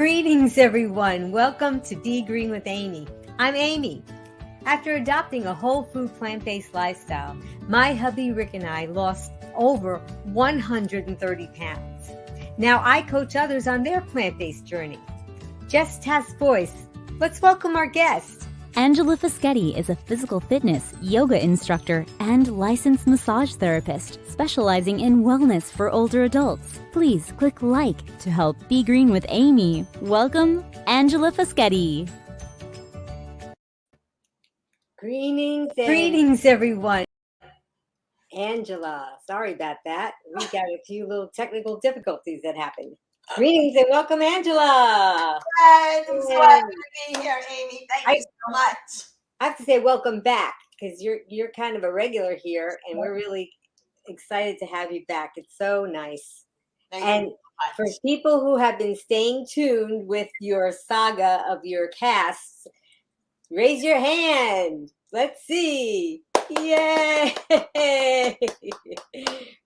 Greetings, everyone. Welcome to Be Green with Amy. I'm Amy. After adopting a whole food plant-based lifestyle, my hubby Rick and I lost over 130 pounds. Now I coach others on their plant-based journey. Jess Task Voice, let's welcome our guest. Angela Fischetti is a physical fitness, yoga instructor, and licensed massage therapist specializing in wellness for older adults. Please click like to help Be Green with Amy. Welcome, Angela Fischetti. Greetings, everyone. Angela, sorry about that. We got a few little technical difficulties that happened. Greetings and welcome, Angela. Hi, I'm so happy to be here, Amy. Thank you so much. I have to say welcome back because you're kind of a regular here, and we're really excited to have you back. It's so nice. Thank you for people who have been staying tuned with your saga of your casts, raise your hand. Let's see. Yay!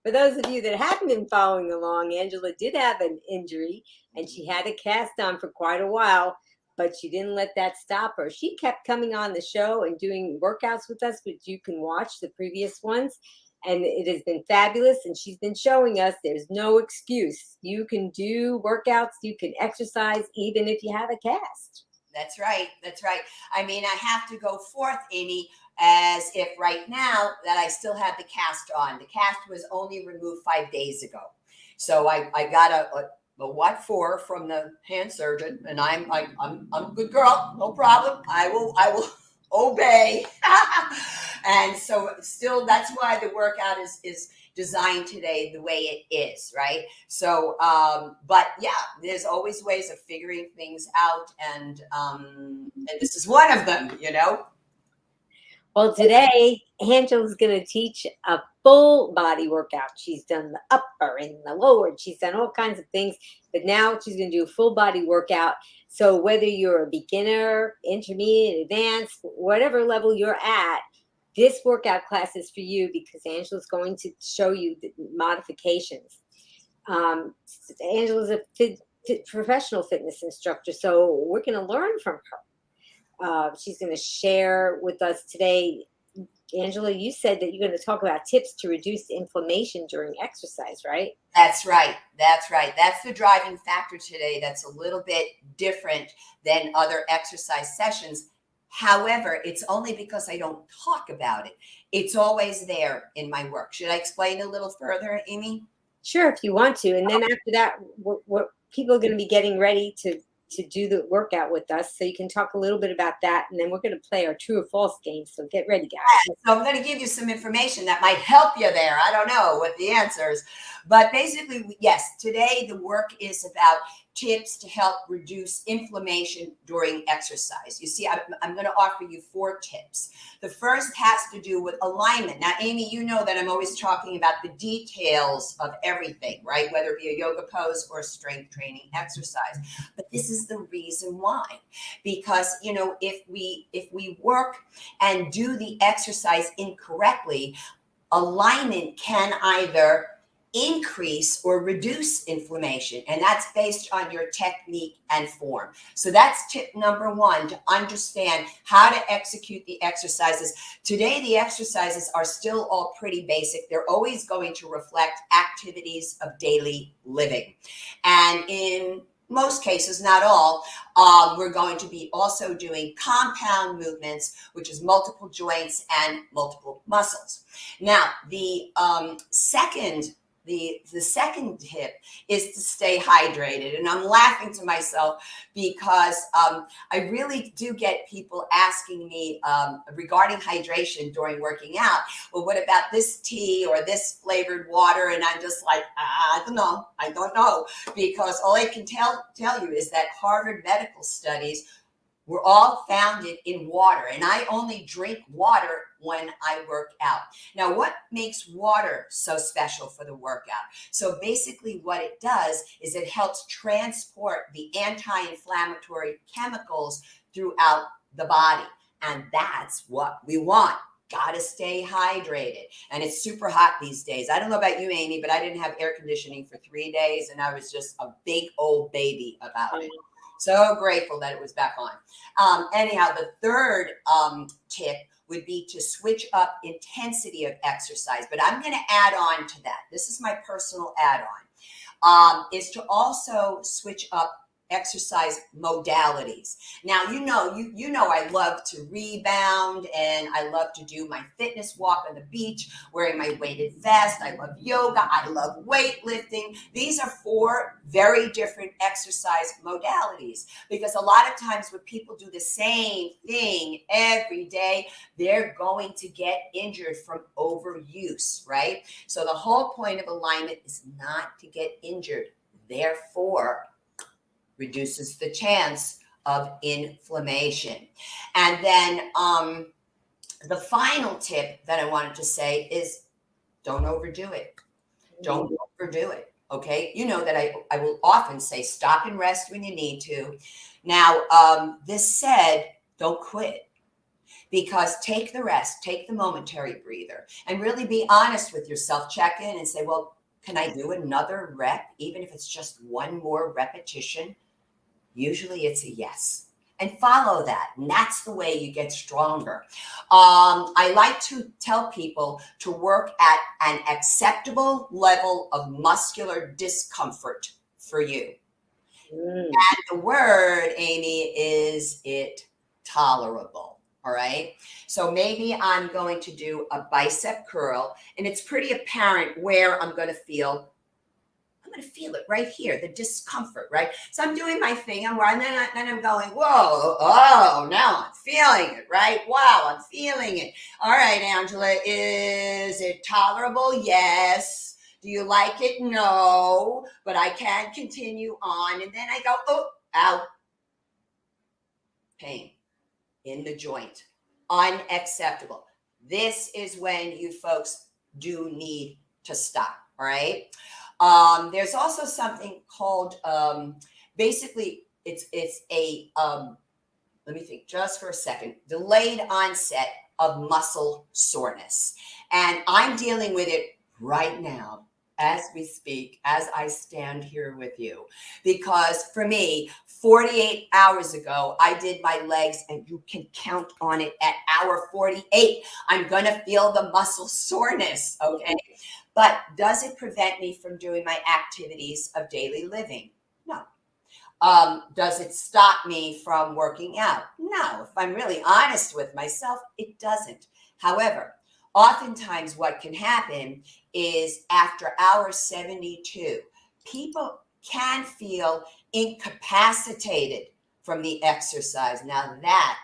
For those of you that haven't been following along, Angela did have an injury and she had a cast on for quite a while, but she didn't let that stop her. She kept coming on the show and doing workouts with us, which you can watch the previous ones. And it has been fabulous. And she's been showing us there's no excuse. You can do workouts, you can exercise, even if you have a cast. That's right. That's right. I mean, I have to go forth, Amy, as if right now that I still have the cast on. The cast was only removed 5 days ago. So I got a what for from the hand surgeon, and I'm a good girl, no problem. I will obey. And so still, that's why the workout is designed today the way it is, right? So, but yeah, there's always ways of figuring things out, and this is one of them, you know. Well, today, Angela's going to teach a full body workout. She's done the upper and the lower. She's done all kinds of things, but now she's going to do a full body workout. So whether you're a beginner, intermediate, advanced, whatever level you're at, this workout class is for you because Angela's going to show you the modifications. Angela's a professional fitness instructor, so we're going to learn from her. She's going to share with us today. Angela, you said that you're going to talk about tips to reduce inflammation during exercise, right? That's right. That's right. That's the driving factor today. That's a little bit different than other exercise sessions. However, it's only because I don't talk about it. It's always there in my work. Should I explain a little further, Amy? Sure, if you want to. And then after that, what people are going to be getting ready to do the workout with us. So you can talk a little bit about that. And then we're going to play our true or false game. So get ready, guys. So I'm going to give you some information that might help you there. I don't know what the answers, but basically, yes, today the work is about tips to help reduce inflammation during exercise. You see, I'm going to offer you 4 tips. The first has to do with alignment. Now, Amy, you know that I'm always talking about the details of everything, right? Whether it be a yoga pose or a strength training exercise. But this is the reason why. Because, you know, if we work and do the exercise incorrectly, alignment can either increase or reduce inflammation, and that's based on your technique and form. So that's tip number 1, to understand how to execute the exercises. Today, the exercises are still all pretty basic. They're always going to reflect activities of daily living. And in most cases, not all, we're going to be also doing compound movements, which is multiple joints and multiple muscles. Now, the second tip is to stay hydrated. And I'm laughing to myself because I really do get people asking me regarding hydration during working out. Well, what about this tea or this flavored water? And I'm just like, I don't know. Because all I can tell you is that Harvard medical studies were all founded in water. And I only drink water when I work out. Now, what makes water so special for the workout? So basically what it does is it helps transport the anti-inflammatory chemicals throughout the body. And that's what we want. Got to stay hydrated. And it's super hot these days. I don't know about you, Amy, but I didn't have air conditioning for 3 days. And I was just a big old baby about it. So grateful that it was back on. Anyhow, the third tip would be to switch up intensity of exercise. But I'm going to add on to that. This is my personal add-on, is to also switch up exercise modalities. Now, you know I love to rebound, and I love to do my fitness walk on the beach wearing my weighted vest. I love yoga. I love weightlifting. These are 4 very different exercise modalities, because a lot of times when people do the same thing every day, they're going to get injured from overuse, right? So the whole point of alignment is not to get injured. Therefore, reduces the chance of inflammation. And then the final tip that I wanted to say is don't overdo it. Don't overdo it. Okay. You know that I will often say stop and rest when you need to. Now, this said, don't quit, because take the rest, take the momentary breather, and really be honest with yourself. Check in and say, well, can I do another rep, even if it's just one more repetition? Usually it's a yes, and follow that. And that's the way you get stronger. I like to tell people to work at an acceptable level of muscular discomfort for you. And the word, Amy, is it tolerable? All right. So maybe I'm going to do a bicep curl, and it's pretty apparent where I'm going to feel it right here, the discomfort, right? So I'm doing my thing, and then I'm going, whoa, oh, now I'm feeling it, right? Wow, I'm feeling it. All right, Angela, is it tolerable? Yes. Do you like it? No, but I can continue on. And then I go, oh, ow, pain in the joint, unacceptable. This is when you folks do need to stop, all right? There's also something called, basically it's a, let me think just for a second, delayed onset of muscle soreness. And I'm dealing with it right now as we speak, as I stand here with you, because for me, 48 hours ago, I did my legs, and you can count on it at hour 48. I'm going to feel the muscle soreness. Okay. But does it prevent me from doing my activities of daily living? No. Does it stop me from working out? No. If I'm really honest with myself, it doesn't. However, oftentimes what can happen is after hour 72, people can feel incapacitated from the exercise. Now that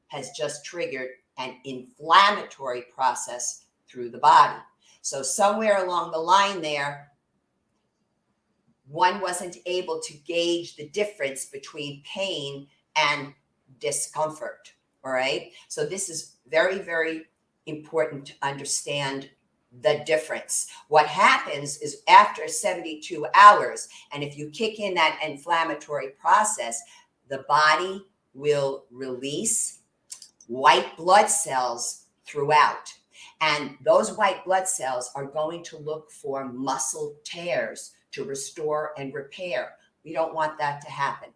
has just triggered an inflammatory process through the body. So somewhere along the line there, one wasn't able to gauge the difference between pain and discomfort, all right? So this is very, very important to understand the difference. What happens is after 72 hours, and if you kick in that inflammatory process, the body will release white blood cells throughout. And those white blood cells are going to look for muscle tears to restore and repair. We don't want that to happen.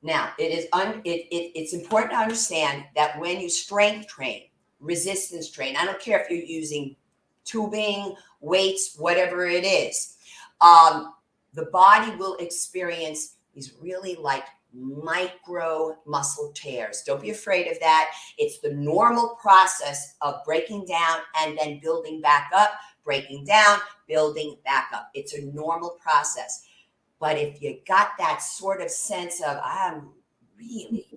Now, it's important to understand that when you strength train, resistance train, I don't care if you're using tubing, weights, whatever it is, the body will experience these really like micro muscle tears. Don't be afraid of that. It's the normal process of breaking down and then building back up, breaking down, building back up. It's a normal process. But if you got that sort of sense of, I'm really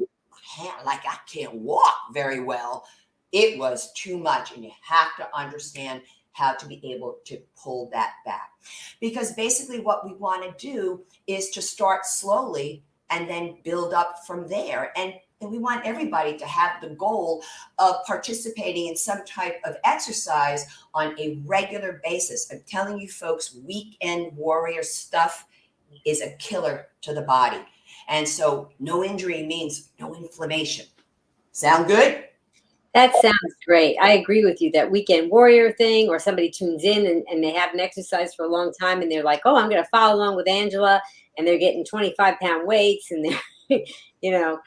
like I can't walk very well, it was too much. And you have to understand how to be able to pull that back. Because basically what we want to do is to start slowly and then build up from there. And we want everybody to have the goal of participating in some type of exercise on a regular basis. I'm telling you folks, weekend warrior stuff is a killer to the body. And so no injury means no inflammation. Sound good? That sounds great. I agree with you. That weekend warrior thing, or somebody tunes in and they haven't exercised for a long time and they're like, oh, I'm going to follow along with Angela, and they're getting 25-pound weights and they're you know,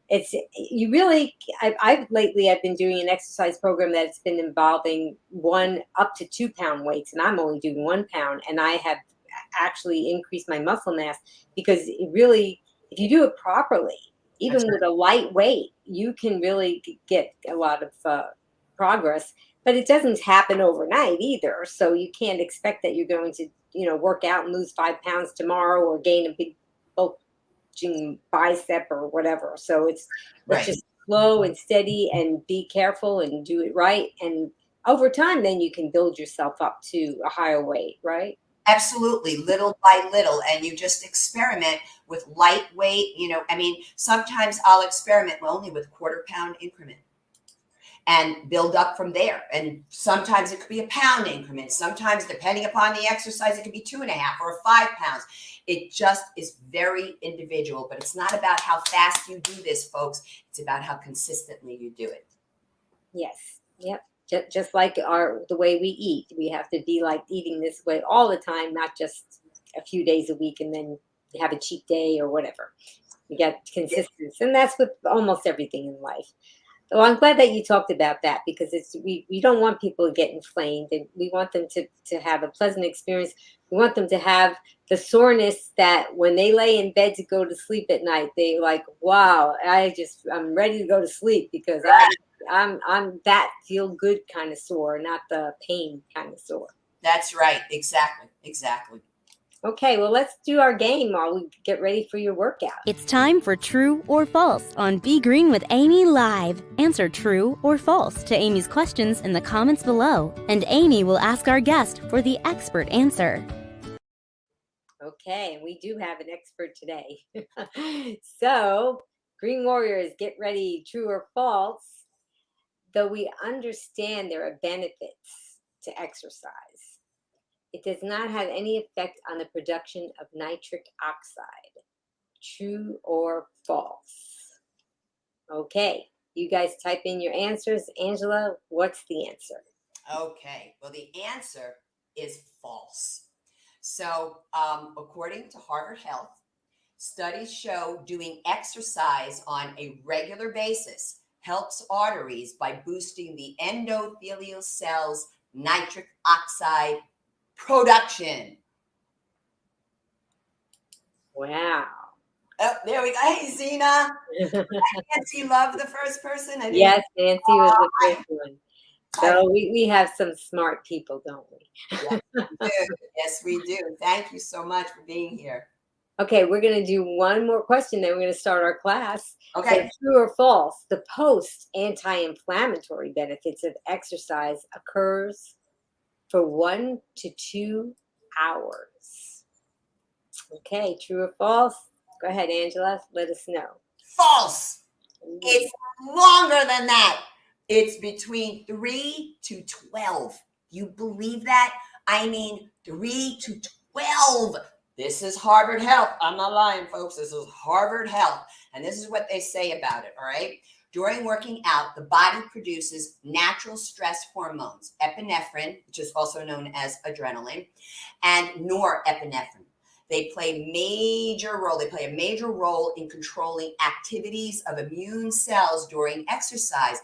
it's you really. I've lately I've been doing an exercise program that's been involving 1 up to 2 pound weights, and I'm only doing 1 pound, and I have actually increased my muscle mass because it really, if you do it properly, That's even right. with a light weight, you can really get a lot of progress. But it doesn't happen overnight either, so you can't expect that you're going to, work out and lose 5 pounds tomorrow or gain a big bulging bicep or whatever. So it's Right. just slow and steady, and be careful and do it right. And over time, then you can build yourself up to a higher weight, right? Absolutely, little by little, and you just experiment with lightweight. I mean, sometimes I'll experiment only with quarter-pound increment and build up from there. And sometimes it could be a pound increment. Sometimes, depending upon the exercise, it could be 2.5 or 5 pounds. It just is very individual, but it's not about how fast you do this, folks. It's about how consistently you do it. Yes. Yep. Just like the way we eat, we have to be like eating this way all the time, not just a few days a week and then have a cheat day or whatever. You got consistency, and that's with almost everything in life. Well, I'm glad that you talked about that, because we don't want people to get inflamed, and we want them to have a pleasant experience. We want them to have the soreness that when they lay in bed to go to sleep at night, they like, wow, I'm ready to go to sleep, because I'm that feel good kind of sore, not the pain kind of sore. That's right. Exactly. Okay, well, let's do our game while we get ready for your workout. It's time for True or False on Be Green with Amy Live. Answer true or false to Amy's questions in the comments below, and Amy will ask our guest for the expert answer. Okay, and we do have an expert today. So, Green Warriors, get ready, true or false. Though we understand there are benefits to exercise, it does not have any effect on the production of nitric oxide. True or false? Okay, you guys type in your answers. Angela, what's the answer? Okay. Well, the answer is false. So, according to Harvard Health, studies show doing exercise on a regular basis helps arteries by boosting the endothelial cells' nitric oxide production. Wow. Oh, there we go. Hey, Zena. Nancy loved the first person. I didn't. Yes, Nancy was the first one. So we have some smart people, don't we? Yes, we do. Yes, we do. Thank you so much for being here. Okay, we're going to do one more question, then we're going to start our class. Okay. So, true or false, the post anti-inflammatory benefits of exercise occurs for 1 to 2 hours. Okay, true or false? Go ahead, Angela, let us know. False. It's longer than that. It's between 3 to 12. You believe that? I mean, 3 to 12. This is Harvard Health. I'm not lying, folks. This is Harvard Health. And this is what they say about it, all right? During working out, the body produces natural stress hormones, epinephrine, which is also known as adrenaline, and norepinephrine. They play a major role in controlling activities of immune cells during exercise,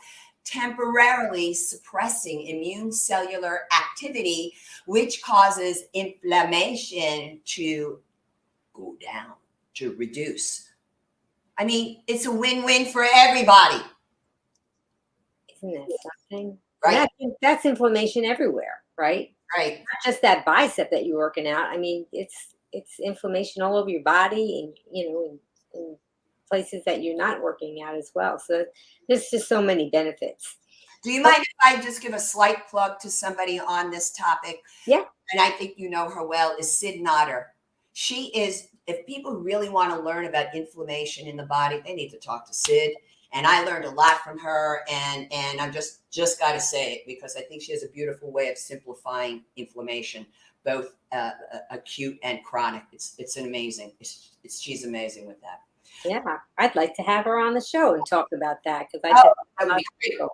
temporarily suppressing immune cellular activity, which causes inflammation to go down, to reduce. I mean, it's a win-win for everybody. Isn't that something? Right. That's inflammation everywhere, right? Right. Not just that bicep that you're working out. I mean, it's inflammation all over your body, and in places that you're not working out as well. So there's just so many benefits. Do you mind if I just give a slight plug to somebody on this topic? Yeah. And I think you know her well, is Sid Notter. She is, if people really want to learn about inflammation in the body, they need to talk to Sid. And I learned a lot from her, and I'm just got to say it, because I think she has a beautiful way of simplifying inflammation, both acute and chronic. It's an amazing. She's amazing with that. Yeah, I'd like to have her on the show and talk about that, because that would be great.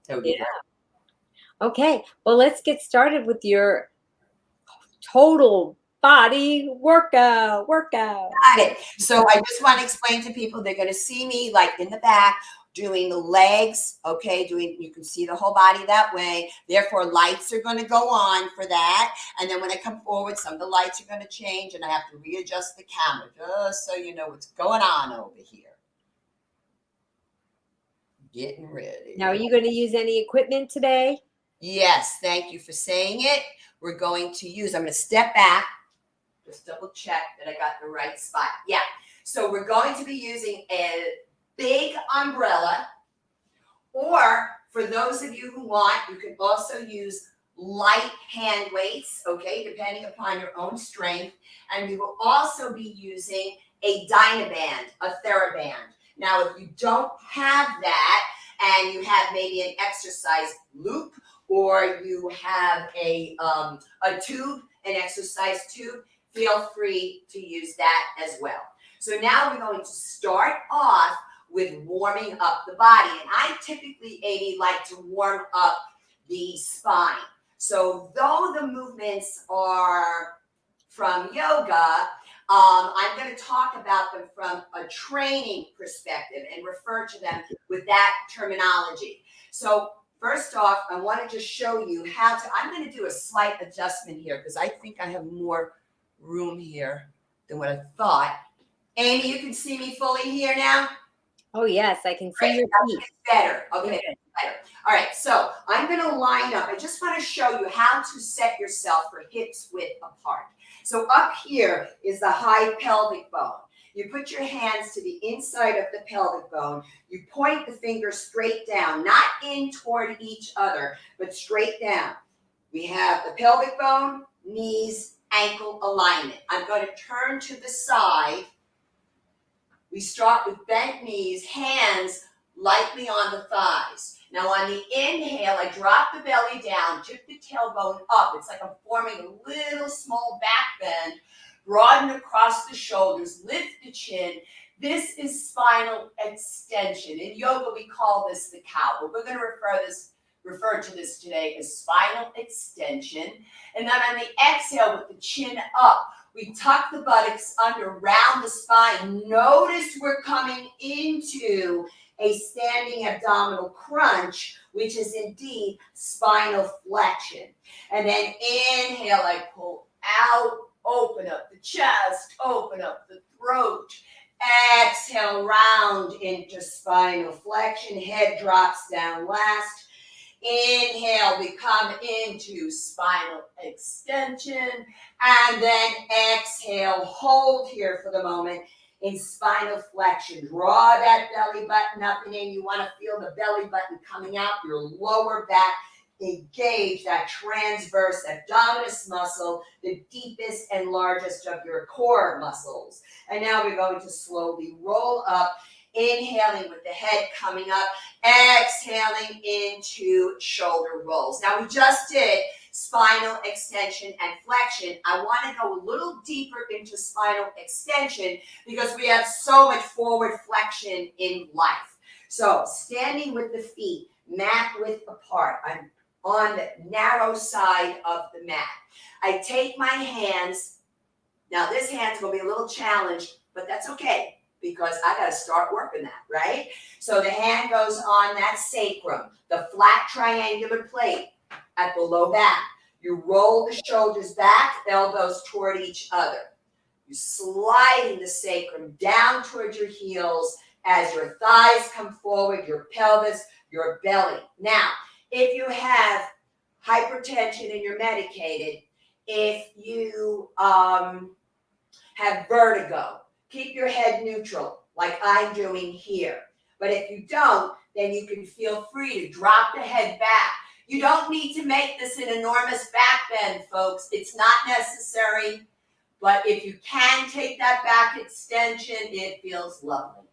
That would be great. Okay, well, let's get started with your total body workout. Got it. So I just want to explain to people, they're going to see me like in the back doing the legs, okay, you can see the whole body that way. Therefore, lights are going to go on for that. And then when I come forward, some of the lights are going to change and I have to readjust the camera just so you know what's going on over here. Getting ready. Now, are you going to use any equipment today? Yes, thank you for saying it. We're going to use, I'm going to step back, just double check that I got the right spot. Yeah, so we're going to be using a big umbrella, or for those of you who want, you can also use light hand weights, okay, depending upon your own strength. And we will also be using a Dynaband, a TheraBand. Now, if you don't have that and you have maybe an exercise loop, or you have a tube, an exercise tube, feel free to use that as well. So now we're going to start off with warming up the body. And I typically, Amy, like to warm up the spine. So though the movements are from yoga, I'm going to talk about them from a training perspective and refer to them with that terminology. So first off, I want to just show you how to, I'm going to do a slight adjustment here because I think I have more room here than what I thought. Amy, you can see me fully here now? Oh, yes, I can see your feet. Better. Okay, better. All right, so I'm going to line up. I just want to show you how to set yourself for hips width apart. So up here is the high pelvic bone. You put your hands to the inside of the pelvic bone. You point the fingers straight down, not in toward each other, but straight down. We have the pelvic bone, knees, ankle alignment. I'm going to turn to the side. We start with bent knees, hands lightly on the thighs. Now on the inhale, I drop the belly down, tip the tailbone up. It's like I'm forming a little small back bend, broaden across the shoulders, lift the chin. This is spinal extension. In yoga, we call this the cow, but we're going to refer to this today as spinal extension. And then on the exhale, with the chin up, we tuck the buttocks under, round the spine. Notice we're coming into a standing abdominal crunch, which is indeed spinal flexion. And then inhale, I pull out, open up the chest, open up the throat. Exhale, round into spinal flexion. Head drops down last. Inhale, we come into spinal extension, and then exhale, hold here for the moment in spinal flexion. Draw that belly button up and in. You want to feel the belly button coming out, your lower back. Engage that transverse abdominis muscle, the deepest and largest of your core muscles. And now we're going to slowly roll up, inhaling with the head coming up, exhaling into shoulder rolls. Now we just did spinal extension and flexion. I want to go a little deeper into spinal extension because we have so much forward flexion in life. So standing with the feet, mat width apart. I'm on the narrow side of the mat. I take my hands. Now this hand's going to be a little challenged, but that's okay because I got to start working that, right? So the hand goes on that sacrum, the flat triangular plate at the low back. You roll the shoulders back, elbows toward each other. You sliding the sacrum down towards your heels as your thighs come forward, your pelvis, your belly. Now, if you have hypertension and you're medicated, if you have vertigo, keep your head neutral like I'm doing here. But if you don't, then you can feel free to drop the head back. You don't need to make this an enormous back bend, folks. It's not necessary. But if you can take that back extension, it feels lovely.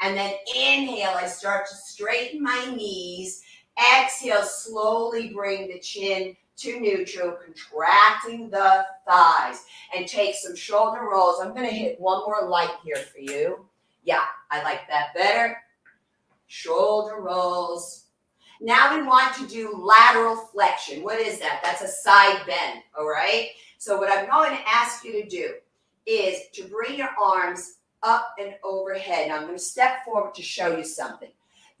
And then inhale, I start to straighten my knees. Exhale, slowly bring the chin to neutral, contracting the thighs. And take some shoulder rolls. I'm going to hit one more light here for you. Yeah, I like that better. Shoulder rolls. Now we want to do lateral flexion. What is that? That's a side bend, all right? So what I'm going to ask you to do is to bring your arms up and overhead. Now I'm going to step forward to show you something.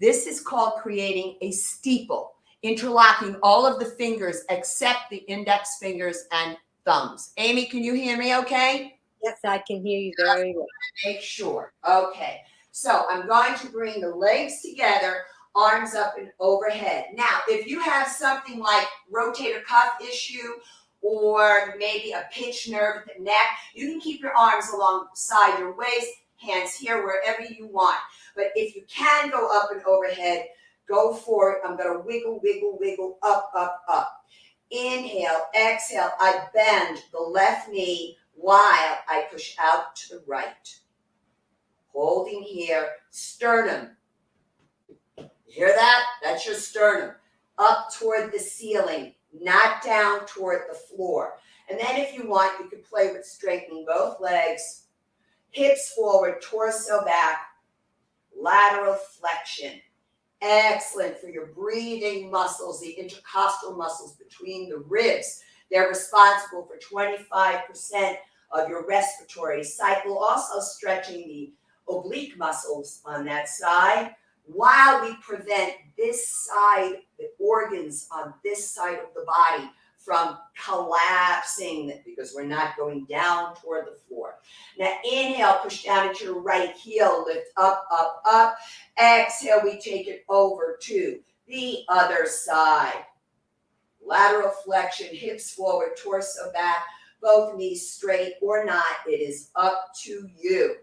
This is called creating a steeple, interlocking all of the fingers except the index fingers and thumbs. Amy, can you hear me okay? Yes, I can hear you very well. Make sure. Okay. So I'm going to bring the legs together, arms up and overhead. Now, if you have something like rotator cuff issue or maybe a pinched nerve at the neck, you can keep your arms alongside your waist, hands here, wherever you want. But if you can go up and overhead, go for it. I'm going to wiggle, wiggle, wiggle, up, up, up. Inhale, exhale. I bend the left knee while I push out to the right. Holding here, sternum. Hear that? That's your sternum. Up toward the ceiling, not down toward the floor. And then if you want, you can play with straightening both legs, hips forward, torso back, lateral flexion. Excellent for your breathing muscles, the intercostal muscles between the ribs. They're responsible for 25% of your respiratory cycle, also stretching the oblique muscles on that side, while we prevent this side, the organs on this side of the body from collapsing because we're not going down toward the floor. Now inhale, push down into your right heel, lift up, up, up. Exhale, we take it over to the other side. Lateral flexion, hips forward, torso back, both knees straight or not, it is up to you.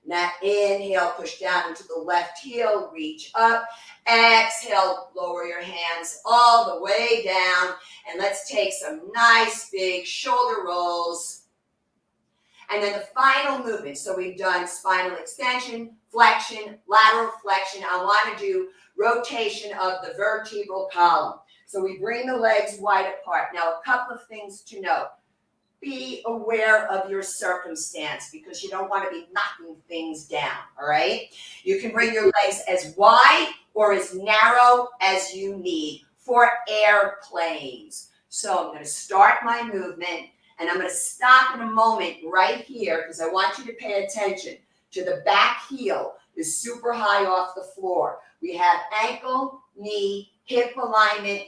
Now inhale, push down into the left heel, reach up. Exhale, lower your hands all the way down. And let's take some nice big shoulder rolls. And then the final movement. So we've done spinal extension, flexion, lateral flexion. I want to do rotation of the vertebral column. So we bring the legs wide apart. Now a couple of things to note. Be aware of your circumstance because you don't want to be knocking things down, all right? You can bring your legs as wide or as narrow as you need for airplanes. So I'm going to start my movement and I'm going to stop in a moment right here because I want you to pay attention to the back heel is super high off the floor. We have ankle, knee, hip alignment,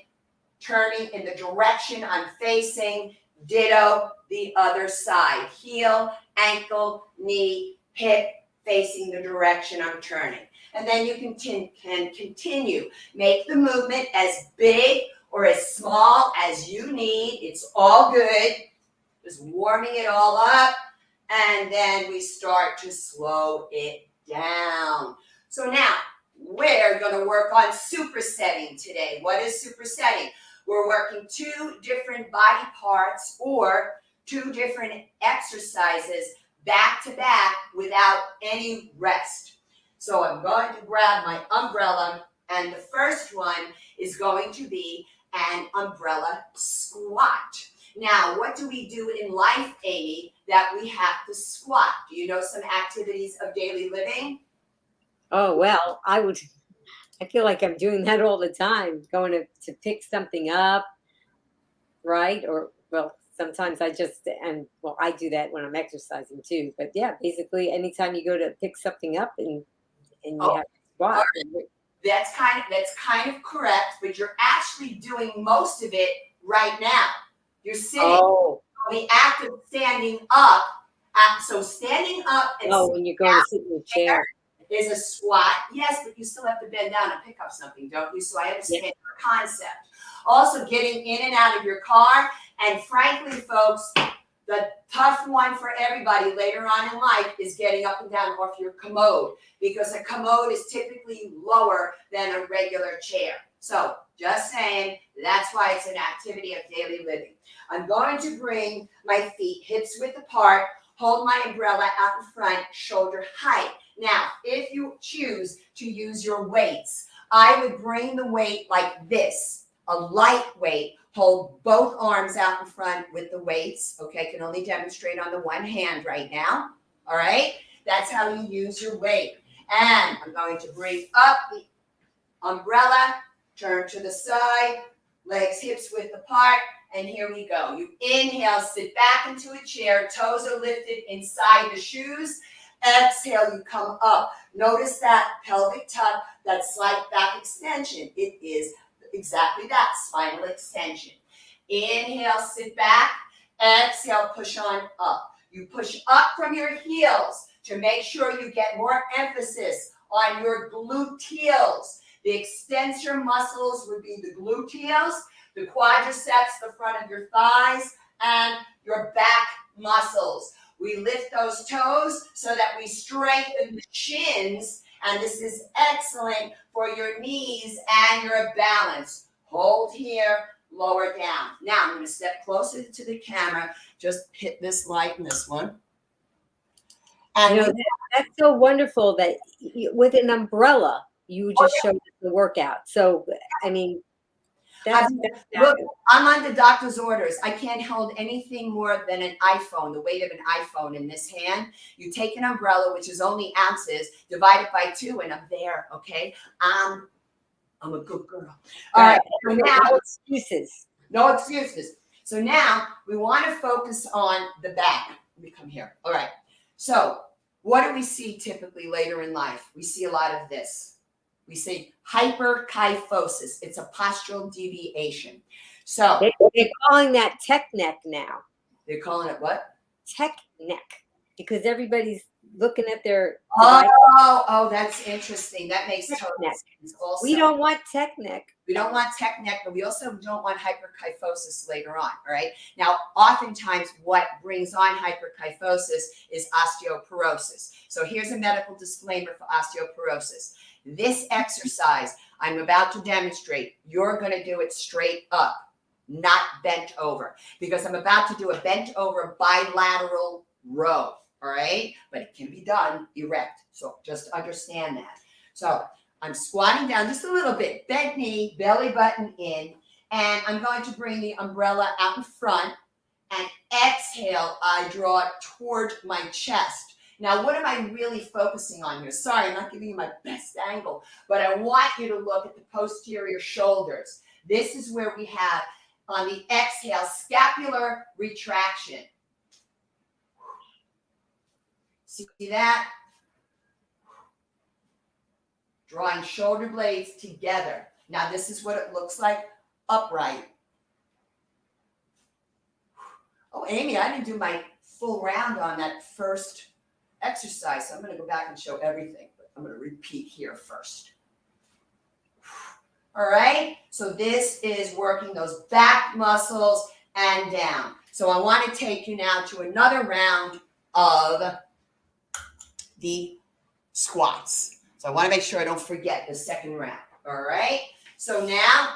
turning in the direction I'm facing. Ditto the other side. Heel, ankle, knee, hip, facing the direction I'm turning. And then you can continue. Make the movement as big or as small as you need. It's all good. Just warming it all up. And then we start to slow it down. So now, we're going to work on supersetting today. What is supersetting? We're working two different body parts or two different exercises back to back without any rest. So I'm going to grab my umbrella, and the first one is going to be an umbrella squat. Now, what do we do in life, Amy, that we have to squat? Do you know some activities of daily living? Oh, well, I feel like I'm doing that all the time, going to pick something up, right? Or, well, sometimes I do that when I'm exercising too. But yeah, basically anytime you go to pick something up and you have to squat. That's kind of correct, but you're actually doing most of it right now. You're sitting. Oh. The act of standing up. So standing up and when you're going to sit in the chair. Is a squat, yes, but you still have to bend down and pick up something, don't you? So I understand your concept. Also, getting in and out of your car, and frankly, folks, the tough one for everybody later on in life is getting up and down off your commode, because a commode is typically lower than a regular chair. So, just saying, that's why it's an activity of daily living. I'm going to bring my feet hips width apart, hold my umbrella out in front, shoulder height. Now, if you choose to use your weights, I would bring the weight like this, a light weight, hold both arms out in front with the weights. Okay, I can only demonstrate on the one hand right now. All right, that's how you use your weight. And I'm going to bring up the umbrella, turn to the side, legs hips width apart, And here we go. You inhale, sit back into a chair, toes are lifted inside the shoes. Exhale, you come up. Notice that pelvic tuck, that slight back extension. It is exactly that, spinal extension. Inhale, sit back. Exhale, push on up. You push up from your heels to make sure you get more emphasis on your gluteals. The extensor muscles would be the gluteals, the quadriceps, the front of your thighs, and your back muscles. We lift those toes so that we strengthen the shins, and this is excellent for your knees and your balance. Hold here, lower down. Now I'm going to step closer to the camera. Just hit this light in this one. And that's so wonderful that with an umbrella, you just showed the workout. So, I mean, look, I'm on the doctor's orders. I can't hold anything more than an iPhone, the weight of an iPhone in this hand. You take an umbrella, which is only ounces, divide it by 2, and I'm there, okay? I'm a good girl. All right. So now, no excuses. No excuses. So now we want to focus on the back. Let me come here. All right. So what do we see typically later in life? We see a lot of this. We see hyperkyphosis. It's a postural deviation. So they're calling that tech neck now. They're calling it what? Tech neck, because everybody's looking at their that's interesting. That makes total sense. Also, we don't want tech neck. We don't want tech neck, but we also don't want hyperkyphosis later on, all right? Now, oftentimes what brings on hyperkyphosis is osteoporosis. So here's a medical disclaimer for osteoporosis. This exercise I'm about to demonstrate, you're going to do it straight up, not bent over, because I'm about to do a bent over bilateral row. All right, but it can be done erect. So just understand that. So I'm squatting down just a little bit, bent knee, belly button in, and I'm going to bring the umbrella out in front, and exhale, I draw it toward my chest. Now, what am I really focusing on here? Sorry, I'm not giving you my best angle, but I want you to look at the posterior shoulders. This is where we have, on the exhale, scapular retraction. See that? Drawing shoulder blades together. Now, this is what it looks like upright. Oh, Amy, I didn't do my full round on that first exercise, so I'm going to go back and show everything, but I'm going to repeat here first. All right, so this is working those back muscles and down. So I want to take you now to another round of the squats. So I want to make sure I don't forget the second round. All right. So now,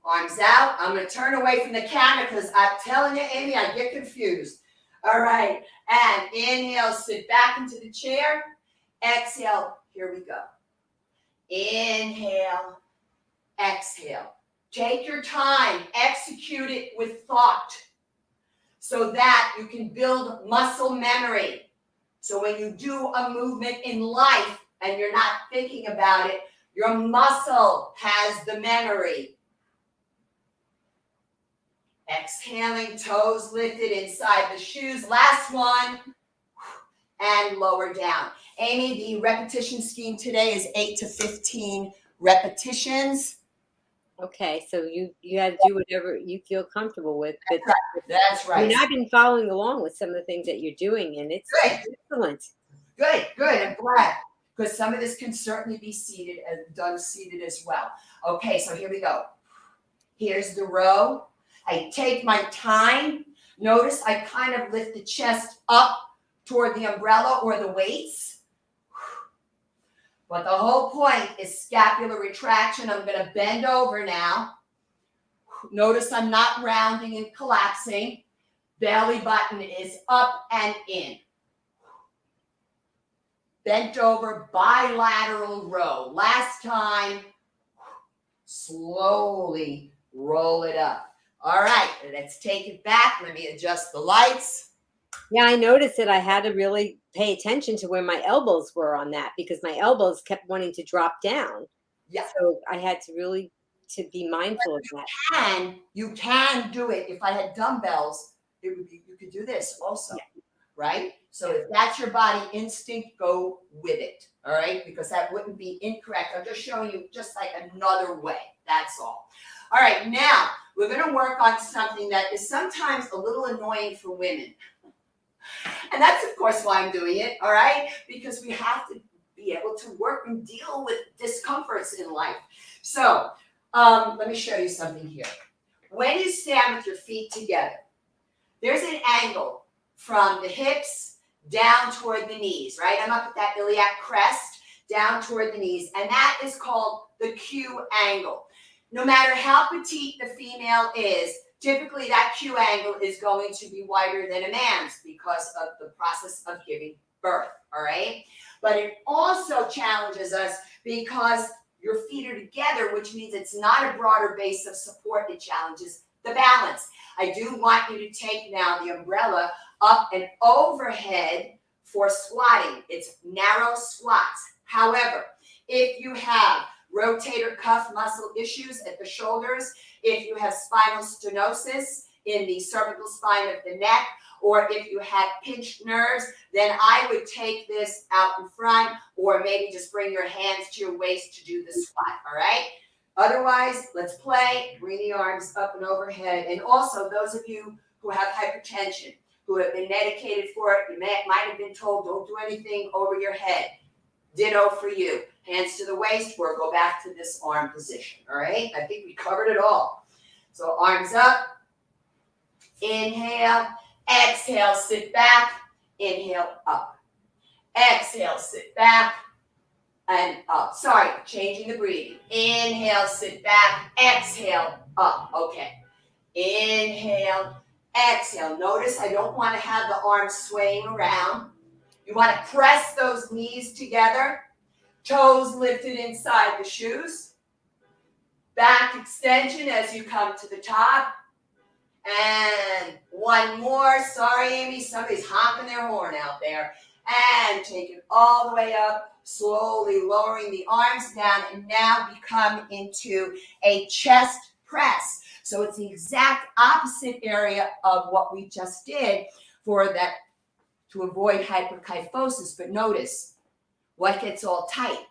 arms out. I'm going to turn away from the camera because I'm telling you, Amy, I get confused. All right. And inhale, sit back into the chair. Exhale. Here we go. Inhale. Exhale. Take your time. Execute it with thought so that you can build muscle memory. So when you do a movement in life and you're not thinking about it, your muscle has the memory. Exhaling, toes lifted inside the shoes. Last one. And lower down. Amy, the repetition scheme today is 8 to 15 repetitions. Okay, so you got to do whatever you feel comfortable with. But That's right. I mean, I've been following along with some of the things that you're doing, and it's excellent. Good. I'm glad, because some of this can certainly be done seated as well. Okay, so here we go. Here's the row. I take my time. Notice I kind of lift the chest up toward the umbrella or the weights. But the whole point is scapular retraction. I'm going to bend over now. Notice I'm not rounding and collapsing. Belly button is up and in. Bent over, bilateral row. Last time, slowly roll it up. All right, let's take it back. Let me adjust the lights. Yeah, I noticed that I had to really pay attention to where my elbows were on that because my elbows kept wanting to drop down. Yeah. So I had to really to be mindful of that. And you can do it. If I had dumbbells, it would be, you could do this also, right? So if that's your body instinct, go with it, all right? Because that wouldn't be incorrect. I'm just showing you just like another way, that's all. All right, now we're gonna work on something that is sometimes a little annoying for women. And that's of course why I'm doing it, all right? Because we have to be able to work and deal with discomforts in life. So let me show you something here. When you stand with your feet together, there's an angle from the hips down toward the knees, right? I'm up at that iliac crest, down toward the knees, and that is called the Q angle. No matter how petite the female is, typically that Q angle is going to be wider than a man's because of the process of giving birth, all right? But it also challenges us because your feet are together, which means it's not a broader base of support. It challenges the balance. I do want you to take now the umbrella up and overhead for squatting. It's narrow squats. However, if you have rotator cuff muscle issues at the shoulders, if you have spinal stenosis in the cervical spine of the neck, or if you have pinched nerves, then I would take this out in front, or maybe just bring your hands to your waist to do the squat, all right? Otherwise, let's play, bring the arms up and overhead. And also, those of you who have hypertension, who have been medicated for it, you might have been told, don't do anything over your head. Ditto for you. Hands to the waist, or go back to this arm position, all right? I think we covered it all. So arms up, inhale, exhale, sit back, inhale, up. Exhale, sit back, and up. Sorry, changing the breathing. Inhale, sit back, exhale, up. Okay. Inhale, exhale. Notice I don't want to have the arms swaying around. You want to press those knees together, toes lifted inside the shoes. Back extension as you come to the top. And one more. Sorry, Amy, somebody's honking their horn out there. And take it all the way up, slowly lowering the arms down, and now we come into a chest press. So it's the exact opposite area of what we just did for that, to avoid hyperkyphosis. But notice what gets all tight,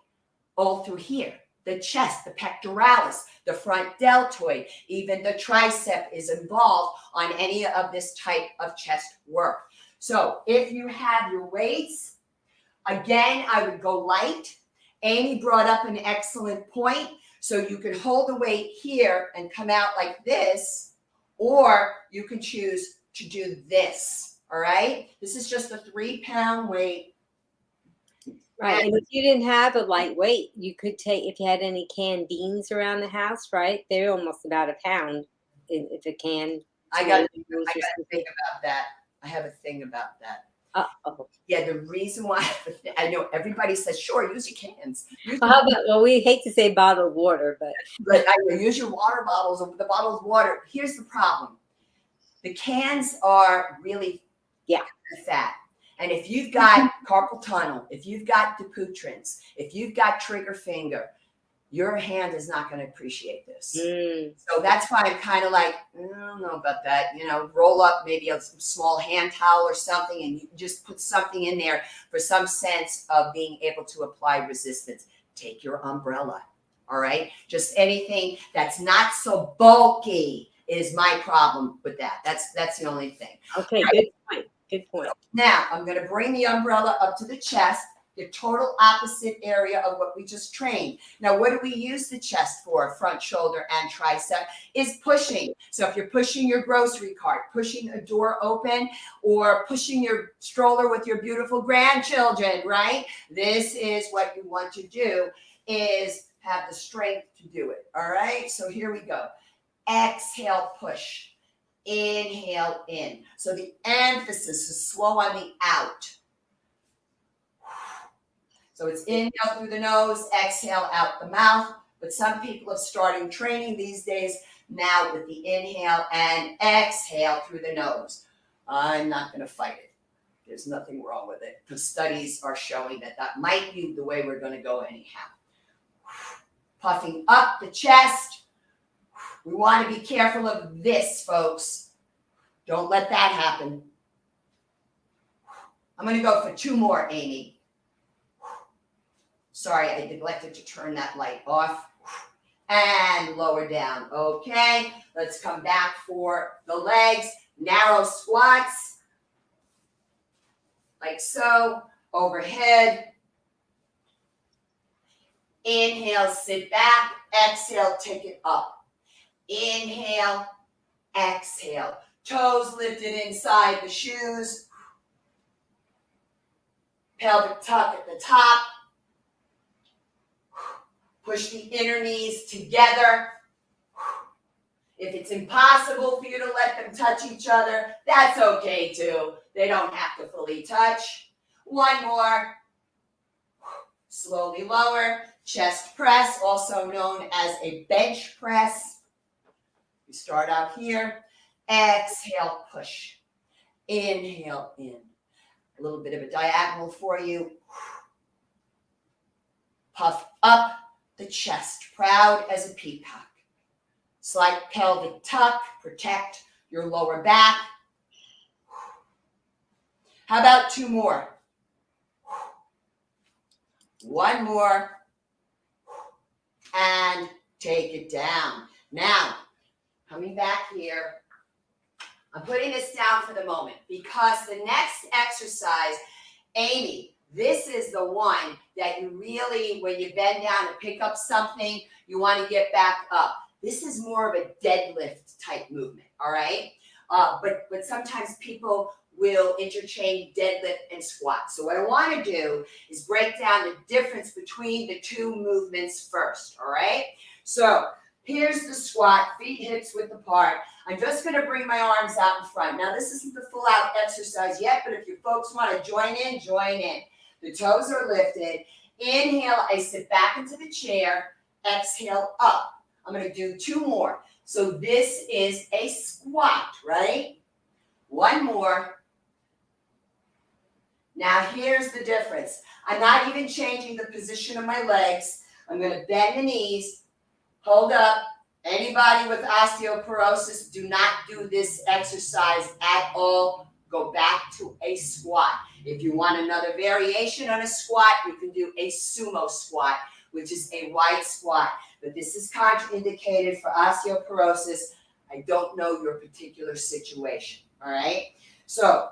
all through here. The chest, the pectoralis, the front deltoid, even the tricep is involved on any of this type of chest work. So if you have your weights, again, I would go light. Amy brought up an excellent point. So you can hold the weight here and come out like this, or you can choose to do this, all right? This is just a 3-pound weight. Right, and if you didn't have a light weight, you could take, if you had any canned beans around the house, right? They're almost about a pound if a can. I got to think about that. I have a thing about that. Uh-oh. Yeah, the reason why I know everybody says, sure, use your cans. Well, we hate to say bottled water, but I will use your water bottles or the bottled water. Here's the problem. The cans are really fat. And if you've got carpal tunnel, if you've got Dupuytren's, if you've got trigger finger, your hand is not going to appreciate this. So that's why I'm kind of like, I don't know about that. You know, roll up maybe a small hand towel or something, and you just put something in there for some sense of being able to apply resistance. Take your umbrella, all right? Just anything that's not so bulky is my problem with that. That's the only thing. Okay, good point. Good point. Now, I'm going to bring the umbrella up to the chest, the total opposite area of what we just trained. Now, what do we use the chest for? Front shoulder and tricep is pushing. So if you're pushing your grocery cart, pushing a door open, or pushing your stroller with your beautiful grandchildren, right? This is what you want to do, is have the strength to do it. All right? So here we go. Exhale, push. Inhale in. So the emphasis is slow on the out. So it's inhale through the nose, exhale out the mouth. But some people are starting training these days now with the inhale and exhale through the nose. I'm not going to fight it. There's nothing wrong with it. The studies are showing that that might be the way we're going to go anyhow. Puffing up the chest, We want to be careful of this, folks. Don't let that happen. I'm going to go for 2 more, Amy. Sorry, I neglected to turn that light off. And lower down. Okay, let's come back for the legs. Narrow squats, like so, overhead. Inhale, sit back. Exhale, take it up. Inhale, exhale. Toes lifted inside the shoes. Pelvic tuck at the top. Push the inner knees together. If it's impossible for you to let them touch each other, that's okay too. They don't have to fully touch. 1 more. Slowly lower. Chest press, also known as a bench press. We start out here. Exhale, push. Inhale in. A little bit of a diagonal for you. Puff up the chest, proud as a peacock. Slight pelvic tuck, protect your lower back. How about 2 more? 1 more. And take it down. Now, coming back here, I'm putting this down for the moment because the next exercise, Amy, this is the one that you really, when you bend down to pick up something, you want to get back up. This is more of a deadlift type movement, all right? But sometimes people will interchange deadlift and squat. So what I want to do is break down the difference between the 2 movements first, all right? So here's the squat, feet hips width apart. I'm just going to bring my arms out in front. Now this isn't the full out exercise yet, but if you folks want to join in, join in. The toes are lifted. Inhale, I sit back into the chair. Exhale, up. I'm going to do 2 more. So this is a squat, right? 1 more. Now here's the difference. I'm not even changing the position of my legs. I'm going to bend the knees, hold up. Anybody with osteoporosis, do not do this exercise at all. Go back to a squat. If you want another variation on a squat, you can do a sumo squat, which is a wide squat. But this is contraindicated for osteoporosis. I don't know your particular situation, all right? So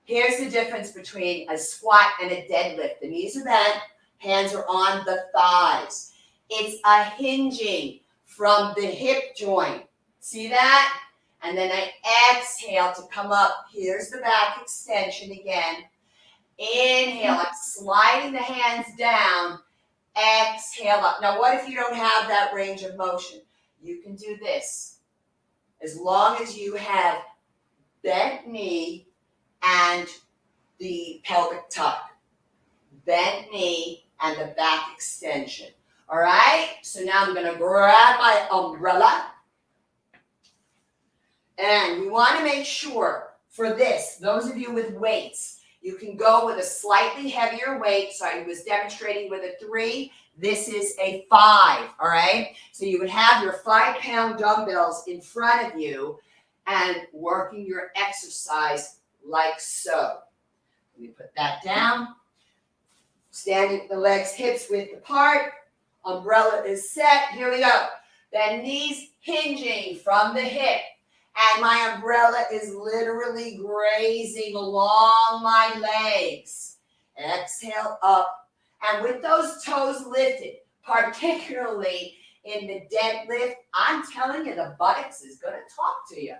here's the difference between a squat and a deadlift. The knees are bent, hands are on the thighs. It's a hinging from the hip joint. See that? And then I exhale to come up. Here's the back extension again. Inhale, I'm sliding the hands down. Exhale up. Now, what if you don't have that range of motion? You can do this. As long as you have bent knee and the pelvic tuck. Bent knee and the back extension. All right? So now I'm going to grab my umbrella. And we want to make sure for this, those of you with weights, you can go with a slightly heavier weight. So I was demonstrating with a 3. This is a 5, all right? So you would have your 5-pound dumbbells in front of you and working your exercise like so. Let me put that down. Standing with the legs, hips width apart. Umbrella is set. Here we go. Then knees hinging from the hip. And my umbrella is literally grazing along my legs. Exhale up. And with those toes lifted, particularly in the deadlift, I'm telling you, the buttocks is going to talk to you.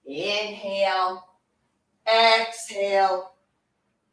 Inhale. Exhale.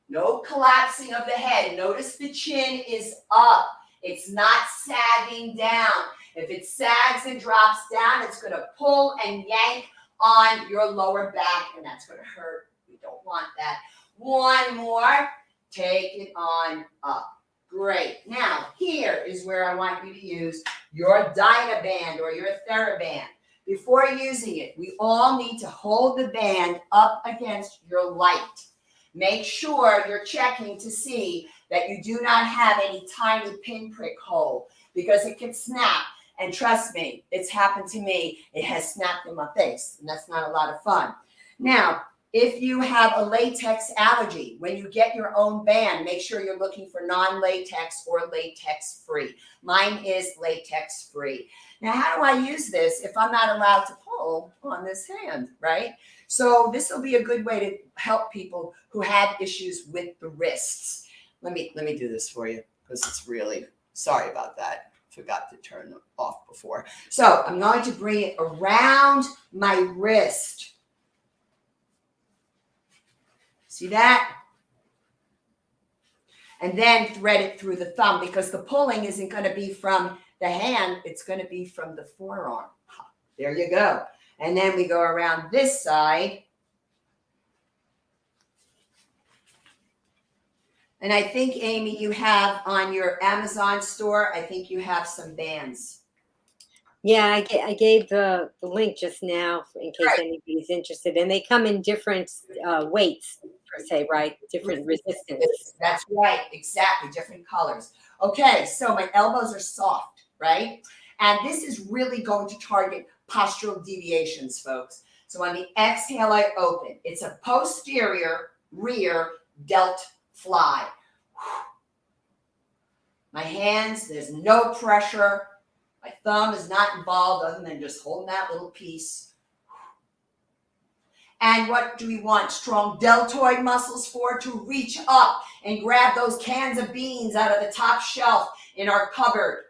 No collapsing of the head. Notice the chin is up. It's not sagging down. If it sags and drops down, it's going to pull and yank on your lower back, and that's going to hurt. We don't want that. 1 more. Take it on up. Great. Now, here is where I want you to use your Dynaband or your TheraBand. Before using it, we all need to hold the band up against your light. Make sure you're checking to see that you do not have any tiny pinprick hole because it can snap And trust me, it's happened to me. It has snapped in my face, and that's not a lot of fun. Now, if you have a latex allergy, when you get your own band, make sure you're looking for non-latex or latex-free. Mine is latex-free. Now, how do I use this if I'm not allowed to pull on this hand, right? So this will be a good way to help people who have issues with the wrists. Let me do this for you because it's really, sorry about that. Forgot to turn them off before. So I'm going to bring it around my wrist. See that? And then thread it through the thumb because the pulling isn't going to be from the hand. It's going to be from the forearm. There you go. And then we go around this side. And I think, Amy, you have on your Amazon store, I think you have some bands. Yeah, I gave the link just now in case anybody's interested. And they come in different weights, per se, right? Different resistance. That's right. Exactly. Different colors. Okay. So my elbows are soft, right? And this is really going to target postural deviations, folks. So on the exhale, I open. It's a posterior rear Delt Fly. My hands, there's no pressure. My thumb is not involved other than just holding that little piece. And what do we want strong deltoid muscles for? To reach up and grab those cans of beans out of the top shelf in our cupboard.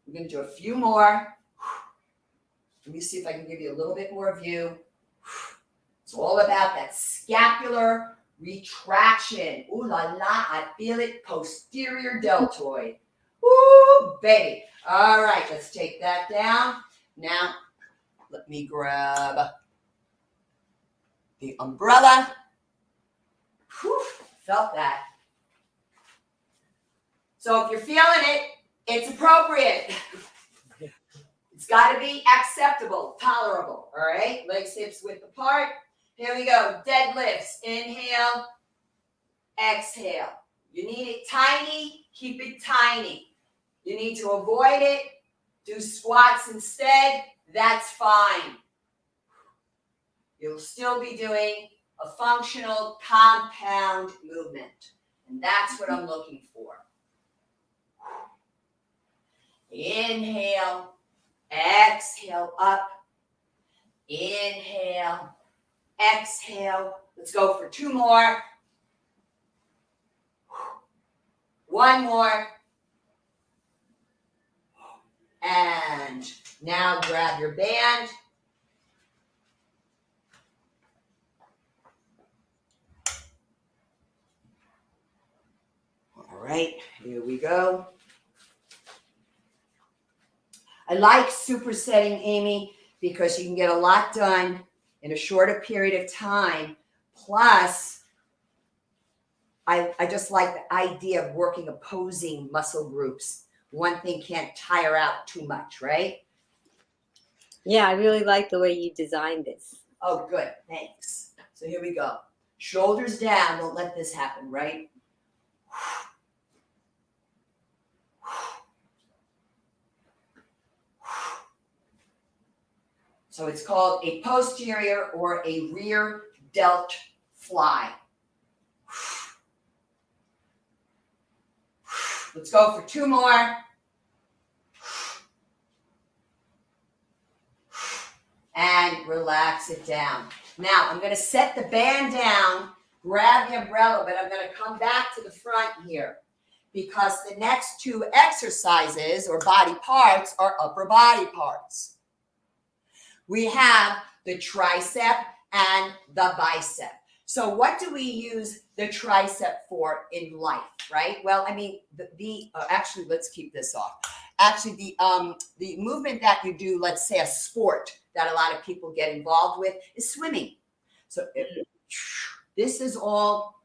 We're going to do a few more. Let me see if I can give you a little bit more view. It's all about that scapular retraction. Ooh la la, I feel it. Posterior deltoid. Woo, baby. All right, let's take that down. Now, let me grab the umbrella. Whew, felt that. So if you're feeling it, it's appropriate. It's got to be acceptable, tolerable. All right, legs, hips width apart. Here we go. Deadlifts. Inhale, exhale. You need it tiny, keep it tiny. You need to avoid it, do squats instead. That's fine. You'll still be doing a functional compound movement. And that's what I'm looking for. Inhale, exhale up. Inhale, exhale. Let's go for two more. One more. And now grab your band. All right, here we go. I like supersetting, Amy, because you can get a lot done in a shorter period of time. Plus, I just like the idea of working opposing muscle groups. One thing can't tire out too much, right? Yeah, I really like the way you designed this. Oh, good. Thanks. So here we go. Shoulders down. Don't let this happen, right? So it's called a posterior or a rear Delt Fly. Let's go for two more. And relax it down. Now, I'm going to set the band down, grab the umbrella, but I'm going to come back to the front here because the next two exercises or body parts are upper body parts. We have the tricep and the bicep. So what do we use the tricep for in life, right? Well, I mean, actually, let's keep this off. Actually, the movement that you do, let's say a sport that a lot of people get involved with is swimming. So this is all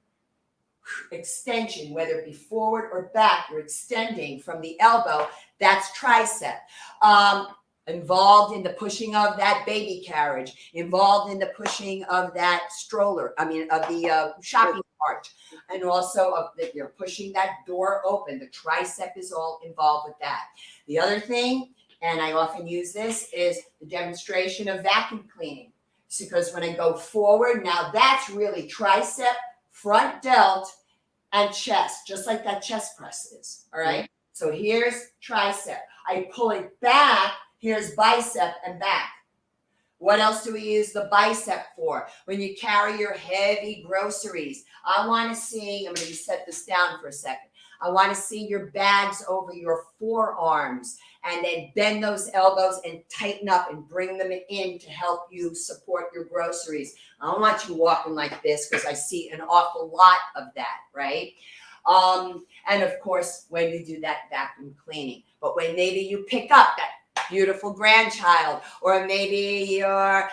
extension, whether it be forward or back, you're extending from the elbow. That's tricep. involved in the pushing of that baby carriage, involved in the pushing of that stroller, of the shopping cart, and also of the, you're pushing that door open. The tricep is all involved with that. The other thing, and I often use this, is the demonstration of vacuum cleaning. Because when I go forward, now that's really tricep, front delt, and chest, just like that chest press is, all right? So here's tricep. I pull it back, here's bicep and back. What else do we use the bicep for? When you carry your heavy groceries. I want to see, I'm going to set this down for a second. I want to see your bags over your forearms, and then bend those elbows and tighten up and bring them in to help you support your groceries. I don't want you walking like this because I see an awful lot of that, right? And of course, when you do that vacuum cleaning. But when maybe you pick up that beautiful grandchild, or maybe your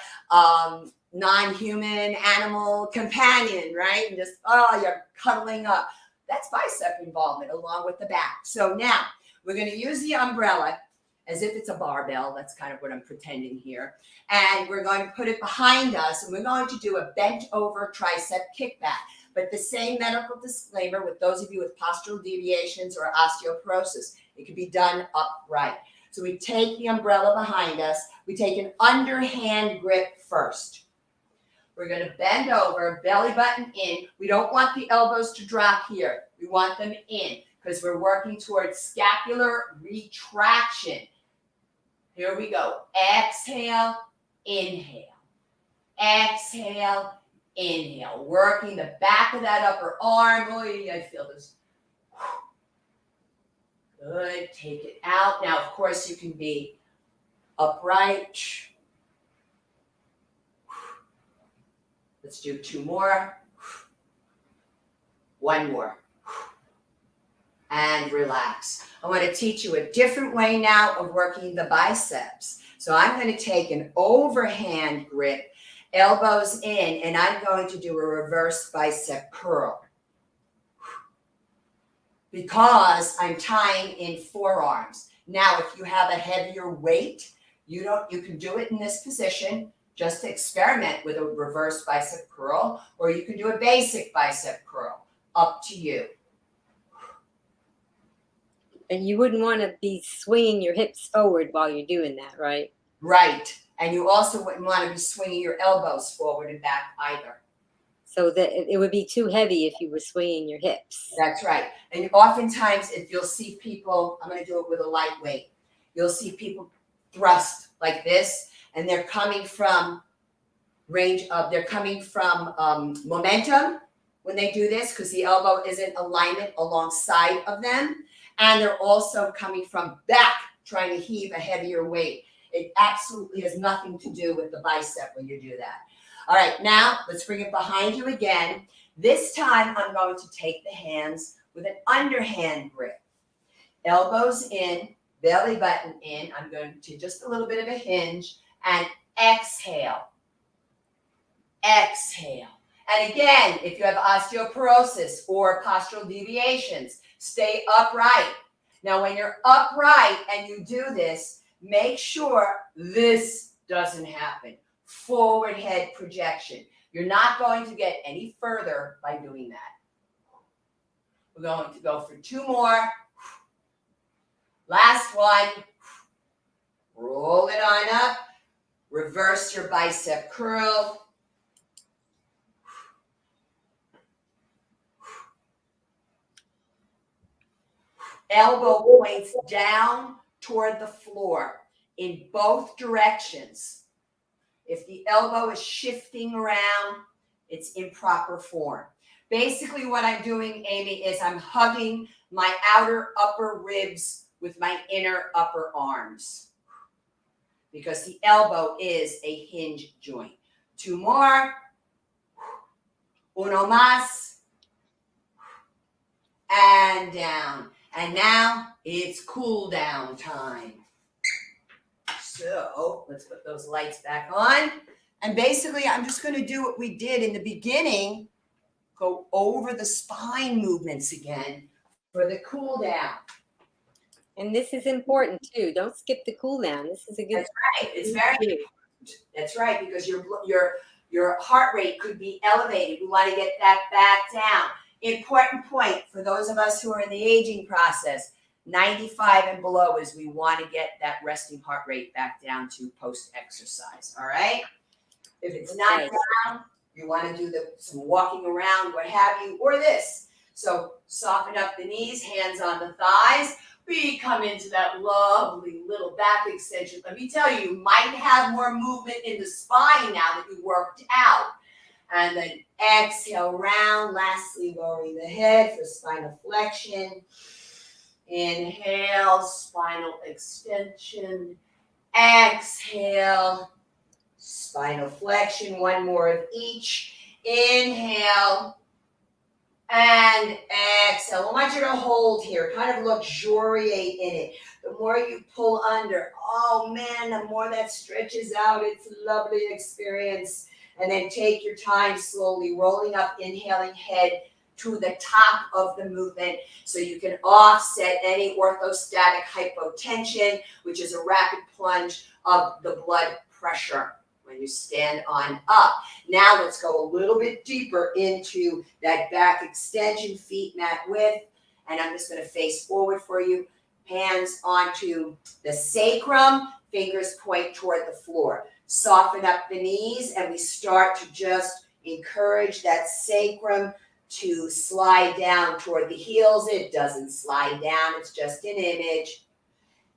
non-human animal companion, right? And just, oh, you're cuddling up. That's bicep involvement along with the back. So now we're going to use the umbrella as if it's a barbell. That's kind of what I'm pretending here. And we're going to put it behind us, and we're going to do a bent over tricep kickback. But the same medical disclaimer with those of you with postural deviations or osteoporosis. It can be done upright. So we take the umbrella behind us. We take an underhand grip first. We're going to bend over, belly button in. We don't want the elbows to drop here. We want them in because we're working towards scapular retraction. Here we go. Exhale, inhale. Exhale, inhale. Working the back of that upper arm. Oh, I feel this. Good. Take it out. Now, of course, you can be upright. Let's do 2 more. 1 more. And relax. I want to teach you a different way now of working the biceps. So I'm going to take an overhand grip, elbows in, and I'm going to do a reverse bicep curl. Because I'm tying in forearms. Now, if you have a heavier weight, you can do it in this position. Just to experiment with a reverse bicep curl, or you can do a basic bicep curl. Up to you. And you wouldn't want to be swinging your hips forward while you're doing that, right? Right. And you also wouldn't want to be swinging your elbows forward and back either. So that it would be too heavy if you were swinging your hips. That's right. And oftentimes, if you'll see people, I'm going to do it with a lightweight. You'll see people thrust like this, and they're coming from momentum when they do this, because the elbow is in alignment alongside of them. And they're also coming from back, trying to heave a heavier weight. It absolutely has nothing to do with the bicep when you do that. All right, now let's bring it behind you again. This time I'm going to take the hands with an underhand grip. Elbows in, belly button in. I'm going to just a little bit of a hinge, and exhale. Exhale. And again, if you have osteoporosis or postural deviations, stay upright. Now, when you're upright and you do this, make sure this doesn't happen. Forward head projection. You're not going to get any further by doing that. We're going to go for 2 more. Last one. Roll it on up. Reverse your bicep curl. Elbow points down toward the floor in both directions. If the elbow is shifting around, it's improper form. Basically what I'm doing, Amy, is I'm hugging my outer upper ribs with my inner upper arms, because the elbow is a hinge joint. 2 more. Uno más. And down. And now it's cool down time. So let's put those lights back on. And basically, I'm just going to do what we did in the beginning. Go over the spine movements again for the cool down. And this is important too. Don't skip the cool down. This is a good. That's right. It's very important. That's right, because your heart rate could be elevated. We want to get that back down. Important point for those of us who are in the aging process, 95 and below is we want to get that resting heart rate back down to post-exercise, all right? If it's not down, you want to do some walking around, what have you, or this. So soften up the knees, hands on the thighs. We come into that lovely little back extension. Let me tell you, you might have more movement in the spine now that you worked out. And then exhale, round. Lastly, lowering the head for spinal flexion. Inhale, spinal extension. Exhale, spinal flexion. One more of each. Inhale. And exhale. I want you to hold here, kind of luxuriate in it. The more you pull under, oh man, the more that stretches out. It's a lovely experience. And then take your time slowly, rolling up, inhaling head to the top of the movement so you can offset any orthostatic hypotension, which is a rapid plunge of the blood pressure when you stand on up. Now let's go a little bit deeper into that back extension, feet mat width. And I'm just going to face forward for you. Hands onto the sacrum, fingers point toward the floor. Soften up the knees, and we start to just encourage that sacrum to slide down toward the heels. It doesn't slide down, it's just an image.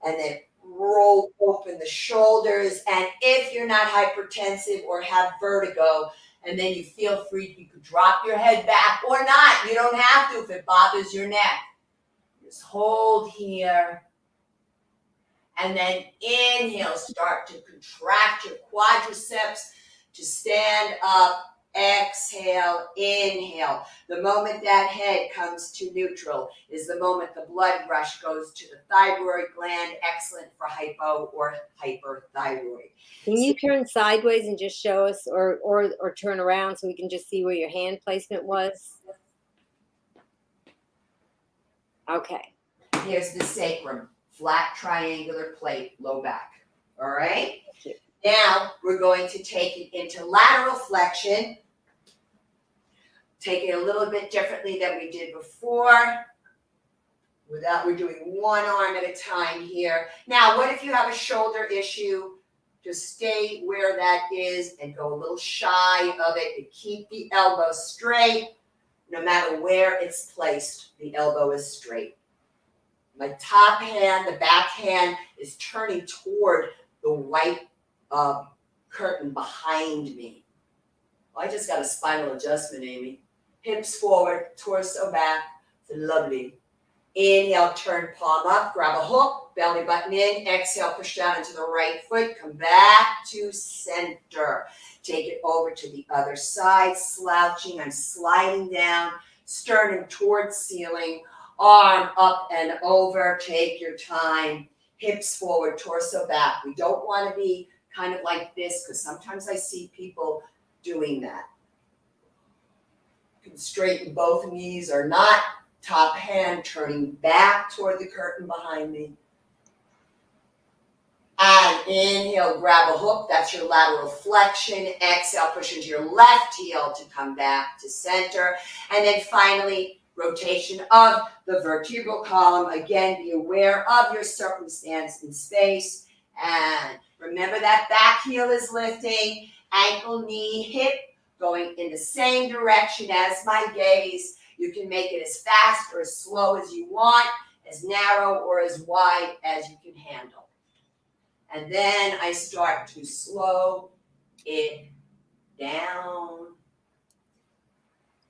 And then roll open the shoulders. And if you're not hypertensive or have vertigo, and then you feel free, you could drop your head back or not. You don't have to if it bothers your neck. Just hold here. And then inhale, start to contract your quadriceps to stand up. Exhale, inhale. The moment that head comes to neutral is the moment the blood rush goes to the thyroid gland, excellent for hypo or hyperthyroid. Can you turn sideways and just show us, or turn around so we can just see where your hand placement was? Okay. Here's the sacrum, flat triangular plate, low back. All right? Now we're going to take it into lateral flexion. Take it a little bit differently than we did before. We're doing one arm at a time here. Now, what if you have a shoulder issue? Just stay where that is and go a little shy of it and keep the elbow straight. No matter where it's placed, the elbow is straight. My top hand, the back hand is turning toward the white curtain behind me. I just got a spinal adjustment, Amy. Hips forward, torso back. It's lovely. Inhale, turn palm up, grab a hook, belly button in. Exhale, push down into the right foot. Come back to center. Take it over to the other side, slouching. I'm sliding down, sternum towards ceiling. Arm up and over. Take your time. Hips forward, torso back. We don't want to be kind of like this because sometimes I see people doing that. You can straighten both knees or not. Top hand turning back toward the curtain behind me. And inhale, grab a hook. That's your lateral flexion. Exhale, push into your left heel to come back to center. And then finally, rotation of the vertebral column. Again, be aware of your circumstance in space. And remember that back heel is lifting. Ankle, knee, hip going in the same direction as my gaze. You can make it as fast or as slow as you want, as narrow or as wide as you can handle. And then I start to slow it down.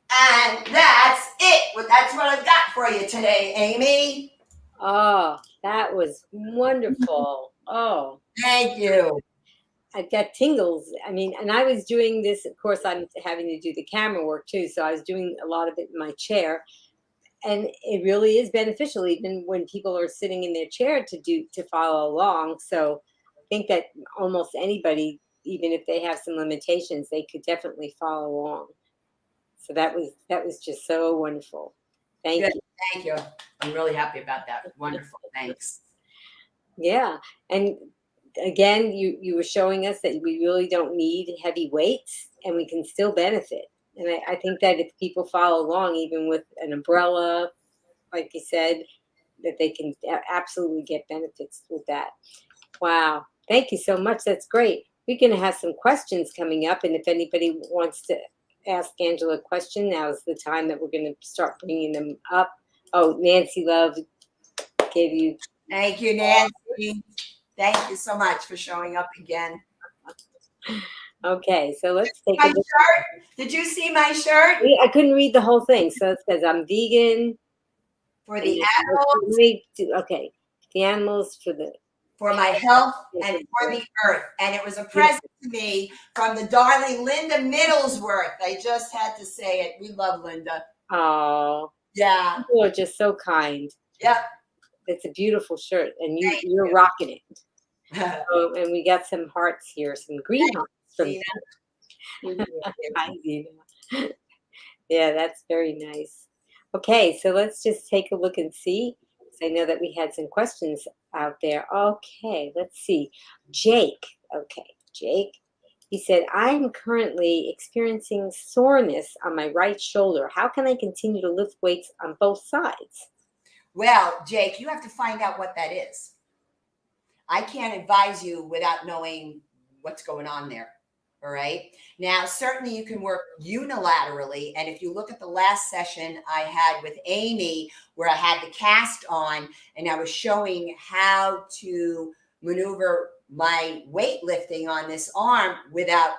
And that's it. Well, that's what I've got for you today, Amy. Oh, that was wonderful. Oh, thank you. I've got tingles. I mean, and I was doing this, of course, I'm having to do the camera work too. So I was doing a lot of it in my chair. And it really is beneficial, even when people are sitting in their chair, to follow along. So I think that almost anybody, even if they have some limitations, they could definitely follow along. So that was just so wonderful. Thank Good. you. Thank you. I'm really happy about that. Wonderful. Thanks. Yeah. And again, you were showing us that we really don't need heavy weights and we can still benefit. And I think that if people follow along, even with an umbrella, like you said, that they can absolutely get benefits with that. Wow. Thank you so much. That's great. We're going to have some questions coming up. And if anybody wants to ask Angela a question, now is the time that we're going to start bringing them up. Oh, Nancy Love gave you. Thank you, Nancy. Thank you so much for showing up again. Okay, so let's take My a look. shirt? Did you see my shirt? I couldn't read the whole thing. So it says I'm vegan. For the animals, Okay, the animals for the. for my health, and for the earth. And it was a present to me from the darling Linda Middlesworth. I just had to say it. We love Linda. Oh, Yeah. people are just so kind. Yep. It's a beautiful shirt, and you're rocking it. Oh, and we got some hearts here, some green hearts from Zena. Hi, Zena. Yeah, that's very nice. Okay, so let's just take a look and see. I know that we had some questions out there. Okay, let's see. Jake. Okay, Jake. He said, I'm currently experiencing soreness on my right shoulder. How can I continue to lift weights on both sides? Well, Jake, you have to find out what that is. I can't advise you without knowing what's going on there. All right. Now, certainly you can work unilaterally. And if you look at the last session I had with Amy, where I had the cast on and I was showing how to maneuver my weightlifting on this arm without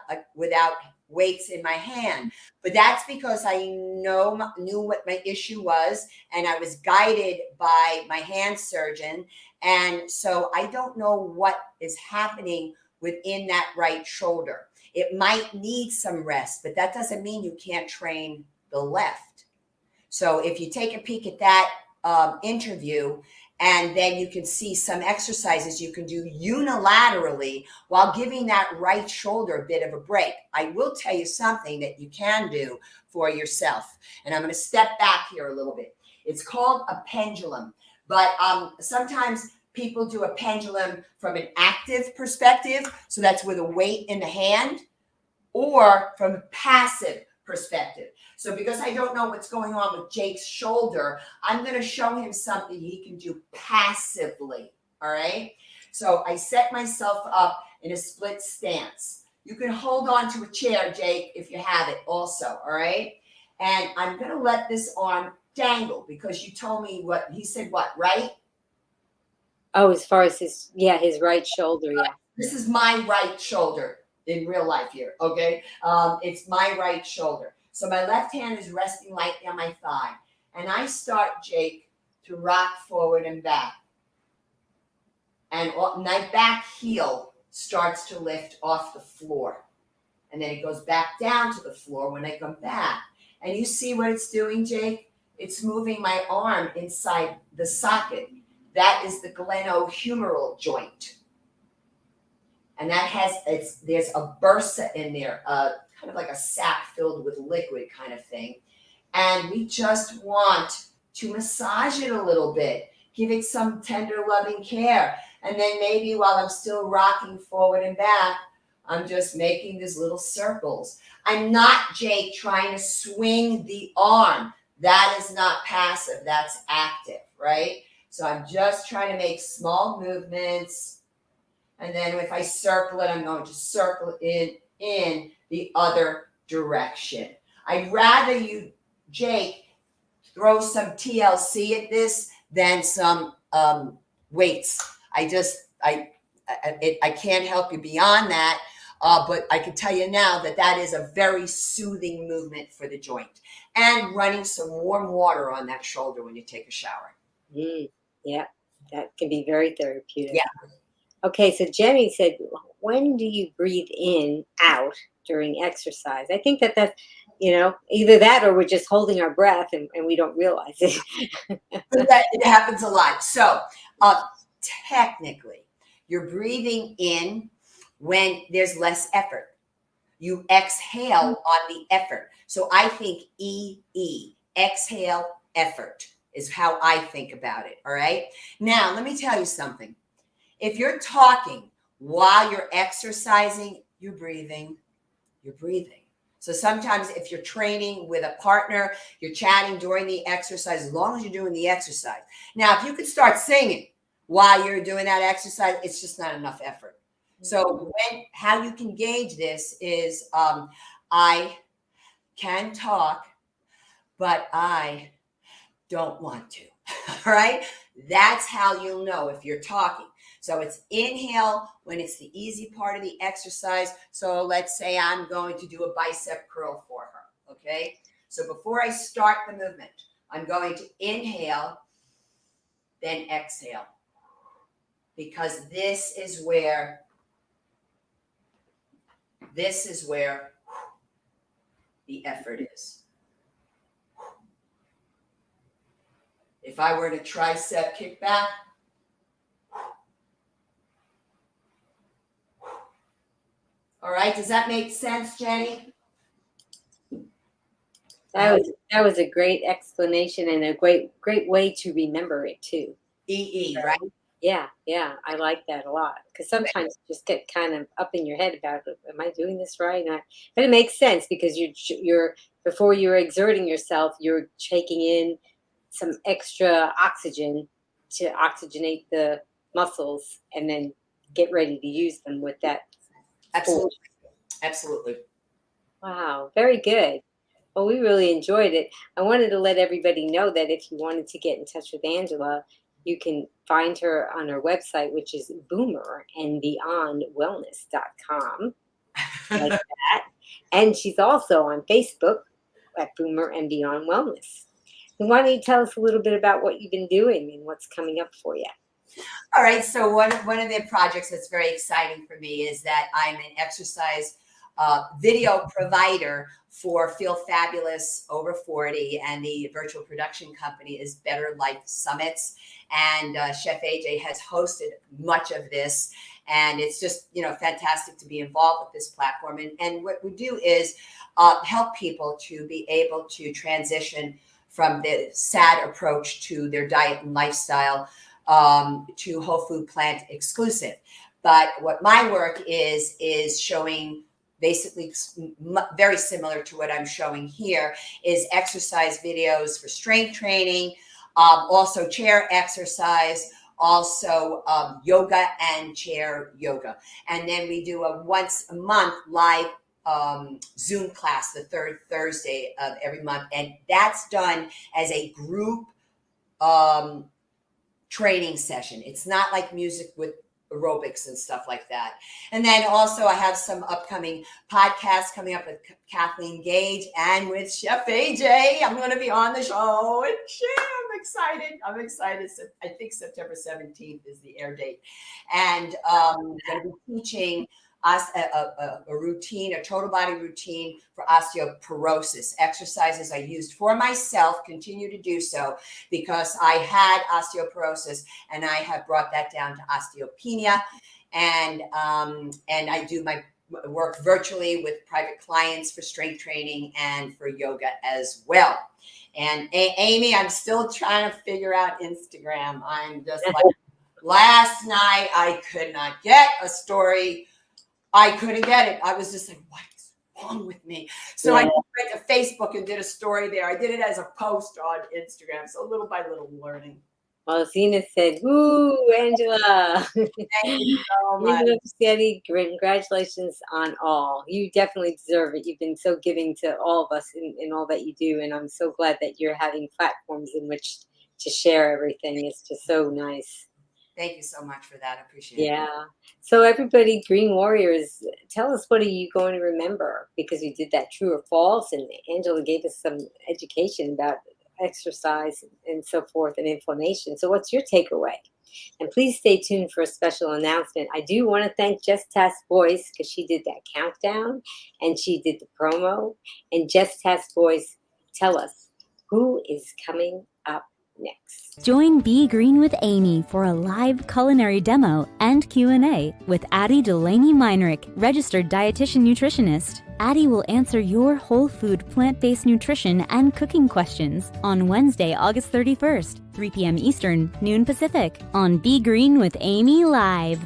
weights in my hand. But that's because I knew what my issue was, and I was guided by my hand surgeon. And so I don't know what is happening within that right shoulder. It might need some rest, but that doesn't mean you can't train the left. So if you take a peek at that interview, and then you can see some exercises you can do unilaterally while giving that right shoulder a bit of a break. I will tell you something that you can do for yourself. And I'm going to step back here a little bit. It's called a pendulum. But sometimes people do a pendulum from an active perspective. So that's with a weight in the hand, or from a passive perspective. So because I don't know what's going on with Jake's shoulder, I'm going to show him something he can do passively. All right. So I set myself up in a split stance. You can hold on to a chair, Jake, if you have it also. All right. And I'm going to let this arm dangle because you told me what he said, right? Oh, as far as his right shoulder. Yeah. This is my right shoulder in real life here. Okay. It's my right shoulder. So my left hand is resting lightly on my thigh. And I start, Jake, to rock forward and back. And my back heel starts to lift off the floor. And then it goes back down to the floor when I come back. And you see what it's doing, Jake? It's moving my arm inside the socket. That is the glenohumeral joint. And that there's a bursa in there, kind of like a sac filled with liquid kind of thing. And we just want to massage it a little bit, give it some tender, loving care. And then maybe while I'm still rocking forward and back, I'm just making these little circles. I'm not, Jake, trying to swing the arm. That is not passive. That's active, right? So I'm just trying to make small movements. And then if I circle it, I'm going to circle it in the other direction. I'd rather you, Jake, throw some TLC at this than some weights. I can't help you beyond that. But I can tell you now that is a very soothing movement for the joint. And running some warm water on that shoulder when you take a shower. Yeah, that can be very therapeutic. Yeah. Okay, so Jenny said, when do you breathe in, out during exercise? I think that's, either that or we're just holding our breath and we don't realize it. It happens a lot. So technically, you're breathing in when there's less effort. You exhale on the effort. So I think E, exhale, effort is how I think about it. All right. Now, let me tell you something. If you're talking while you're exercising, you're breathing. You're breathing. So sometimes if you're training with a partner, you're chatting during the exercise, as long as you're doing the exercise. Now, if you could start singing while you're doing that exercise, it's just not enough effort. So how you can gauge this is I can talk, but I don't want to. All right. That's how you'll know if you're talking. So it's inhale when it's the easy part of the exercise. So let's say I'm going to do a bicep curl for her. Okay. So before I start the movement, I'm going to inhale, then exhale, because this is where the effort is. If I were to tricep kickback, all right, does that make sense, Jenny? That was a great explanation and a great way to remember it too. Right? Yeah, I like that a lot because sometimes you just get kind of up in your head about, am I doing this right? But it makes sense because you're before you're exerting yourself, you're taking in some extra oxygen to oxygenate the muscles and then get ready to use them with that. Absolutely. Absolutely. Wow, very good. Well, we really enjoyed it. I wanted to let everybody know that if you wanted to get in touch with Angela, you can find her on her website, which is boomerandbeyondwellness.com, like that. And she's also on Facebook at Boomer and Beyond Wellness. And why don't you tell us a little bit about what you've been doing and what's coming up for you? All right. So one of the projects that's very exciting for me is that I'm an exercise video provider for Feel Fabulous Over 40, and the virtual production company is Better Life Summits. And Chef AJ has hosted much of this, and it's just fantastic to be involved with this platform. And what we do is help people to be able to transition from the SAD approach to their diet and lifestyle to whole food plant exclusive. But what my work is showing basically very similar to what I'm showing here is exercise videos for strength training, also chair exercise, also yoga and chair yoga. And then we do a once a month live Zoom class the third Thursday of every month. And that's done as a group training session. It's not like music with aerobics and stuff like that. And then also I have some upcoming podcasts coming up with Kathleen Gage and with Chef AJ. I'm going to be on the show. And I'm excited. I think September 17th is the air date. And I'm going to be teaching us a routine, a total body routine for osteoporosis. Exercises I used for myself, continue to do so because I had osteoporosis and I have brought that down to osteopenia. And I do my work virtually with private clients for strength training and for yoga as well. And Amy, I'm still trying to figure out Instagram. I'm just like, last night I could not get a story. I couldn't get it. I was just like, what is wrong with me? So I went to Facebook and did a story there. I did it as a post on Instagram. So little by little learning. Well, Zena said, woo, Angela. Thank you so much. Congratulations on all. You definitely deserve it. You've been so giving to all of us in all that you do. And I'm so glad that you're having platforms in which to share everything. It's just so nice. Thank you so much for that. I appreciate it. Yeah. So everybody, Green Warriors, tell us, what are you going to remember? Because you did that true or false, and Angela gave us some education about exercise and so forth and inflammation. So what's your takeaway? And please stay tuned for a special announcement. I do want to thank Jess Task Voice because she did that countdown and she did the promo. And Jess Task Voice, tell us who is coming up next. Join Be Green with Amy for a live culinary demo and Q&A with Addie Delaney-Meinrich, registered dietitian nutritionist. Addie will answer your whole food plant-based nutrition and cooking questions on Wednesday, August 31st, 3 p.m. Eastern, noon Pacific, on Be Green with Amy Live.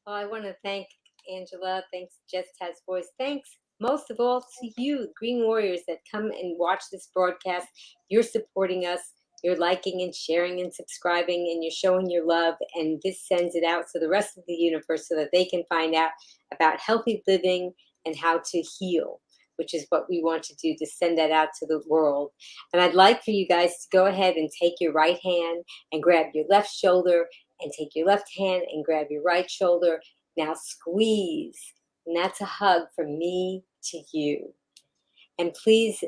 Well, I want to thank Angela. Thanks, Just Has Voice. Thanks most of all to you, Green Warriors, that come and watch this broadcast. You're supporting us. You're liking and sharing and subscribing, and you're showing your love. And this sends it out to the rest of the universe so that they can find out about healthy living and how to heal, which is what we want to do, to send that out to the world. And I'd like for you guys to go ahead and take your right hand and grab your left shoulder, and take your left hand and grab your right shoulder. Now squeeze. And that's a hug from me to you. And please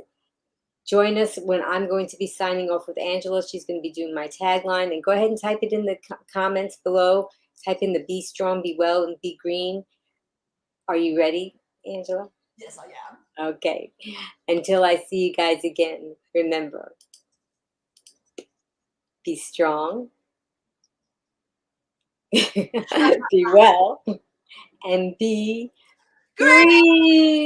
join us when I'm going to be signing off with Angela. She's going to be doing my tagline. And go ahead and type it in the comments below. Type in the Be Strong, Be Well, and Be Green. Are you ready, Angela? Yes, I am. Okay. Until I see you guys again, remember, be strong, be well, and be green.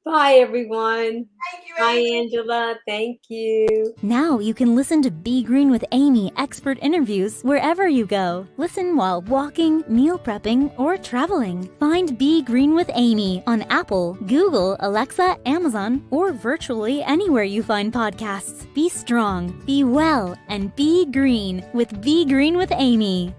Bye, everyone. Thank you, Bye, Amy. Angela. Thank you. Now you can listen to Be Green with Amy expert interviews wherever you go. Listen while walking, meal prepping, or traveling. Find Be Green with Amy on Apple, Google, Alexa, Amazon, or virtually anywhere you find podcasts. Be strong, be well, and be green with Be Green with Amy.